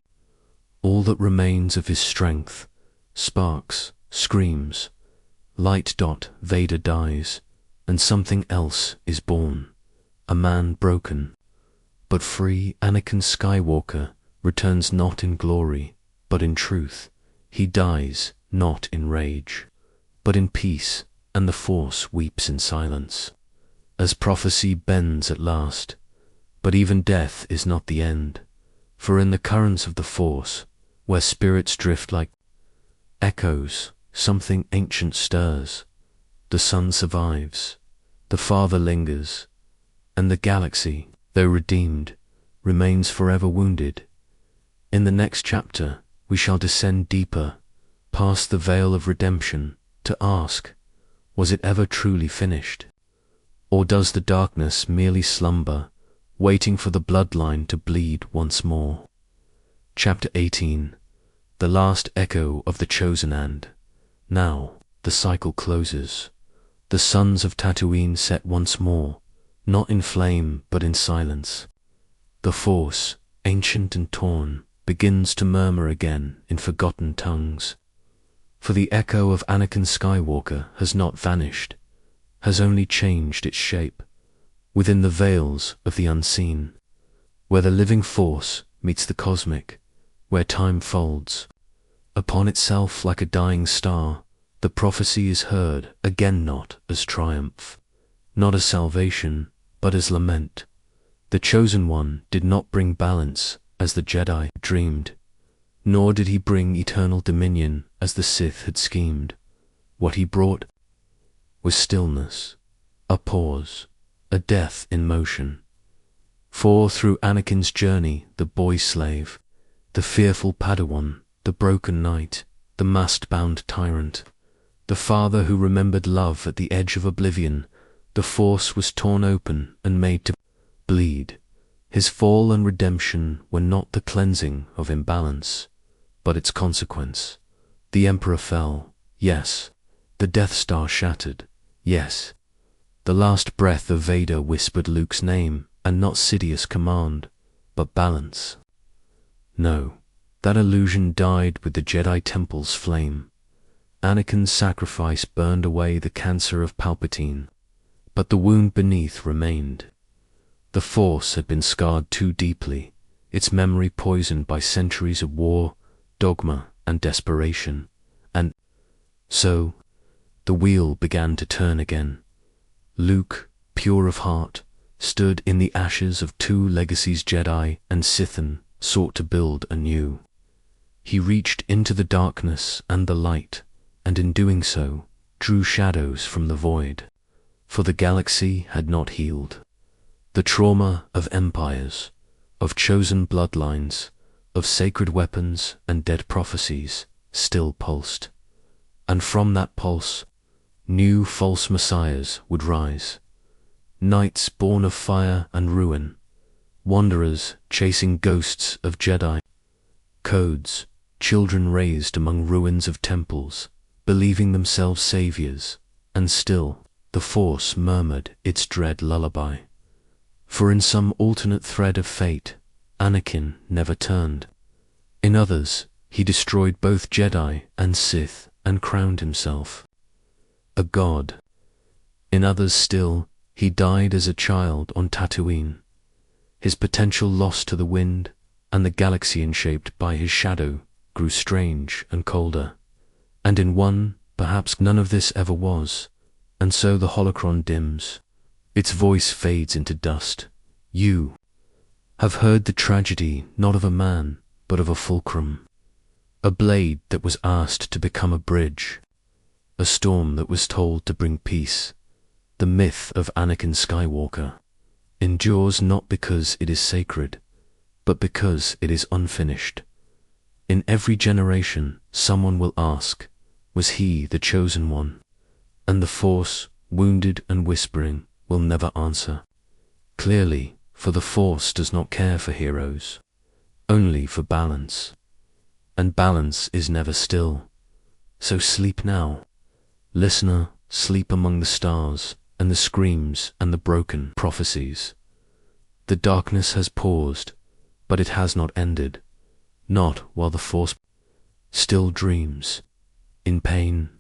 all that remains of his strength. Sparks, screams, light. Vader dies, and something else is born. A man broken, but free. Anakin Skywalker returns not in glory, but in truth. He dies not in rage, but in peace, and the Force weeps in silence. As prophecy bends at last, but even death is not the end, for in the currents of the Force, where spirits drift like echoes, something ancient stirs. The Son survives, the Father lingers, and the galaxy, though redeemed, remains forever wounded. In the next chapter, we shall descend deeper, past the veil of redemption, to ask, was it ever truly finished? Or does the darkness merely slumber, waiting for the bloodline to bleed once more? Chapter 18. The last echo of the chosen and. Now, the cycle closes. The sons of Tatooine set once more, not in flame but in silence. The Force, ancient and torn, begins to murmur again in forgotten tongues. For the echo of Anakin Skywalker has not vanished, has only changed its shape, within the veils of the unseen, where the living Force meets the cosmic, where time folds upon itself like a dying star. The prophecy is heard again, not as triumph, not as salvation, but as lament. The Chosen One did not bring balance as the Jedi dreamed, nor did he bring eternal dominion as the Sith had schemed. What he brought was stillness, a pause, a death in motion. For through Anakin's journey, the boy slave, the fearful Padawan, the broken knight, the mast-bound tyrant, the father who remembered love at the edge of oblivion, the Force was torn open and made to bleed. His fall and redemption were not the cleansing of imbalance, but its consequence. The Emperor fell, yes. The Death Star shattered, yes. The last breath of Vader whispered Luke's name, and not Sidious' command, but balance. No, that illusion died with the Jedi Temple's flame. Anakin's sacrifice burned away the cancer of Palpatine, but the wound beneath remained. The Force had been scarred too deeply, its memory poisoned by centuries of war, dogma, and desperation. And so, the wheel began to turn again. Luke, pure of heart, stood in the ashes of two legacies. Jedi and Sithan sought to build anew. He reached into the darkness and the light, and in doing so, drew shadows from the void. For the galaxy had not healed. The trauma of empires, of chosen bloodlines, of sacred weapons and dead prophecies, still pulsed. And from that pulse, new false messiahs would rise. Knights born of fire and ruin, wanderers chasing ghosts of Jedi codes, children raised among ruins of temples, believing themselves saviors, and still the Force murmured its dread lullaby. For in some alternate thread of fate, Anakin never turned. In others, he destroyed both Jedi and Sith and crowned himself a god. In others still, he died as a child on Tatooine, his potential lost to the wind, and the galaxy shaped by his shadow grew strange and colder. And in one, perhaps none of this ever was, and so the holocron dims, its voice fades into dust. You have heard the tragedy not of a man, but of a fulcrum, a blade that was asked to become a bridge, a storm that was told to bring peace. The myth of Anakin Skywalker endures not because it is sacred, but because it is unfinished. In every generation, someone will ask, was he the chosen one? And the Force, wounded and whispering, will never answer. Clearly, for the Force does not care for heroes, only for balance. And balance is never still. So sleep now. Listener, sleep among the stars and the screams and the broken prophecies. The darkness has paused, but it has not ended, not while the Force still dreams, in pain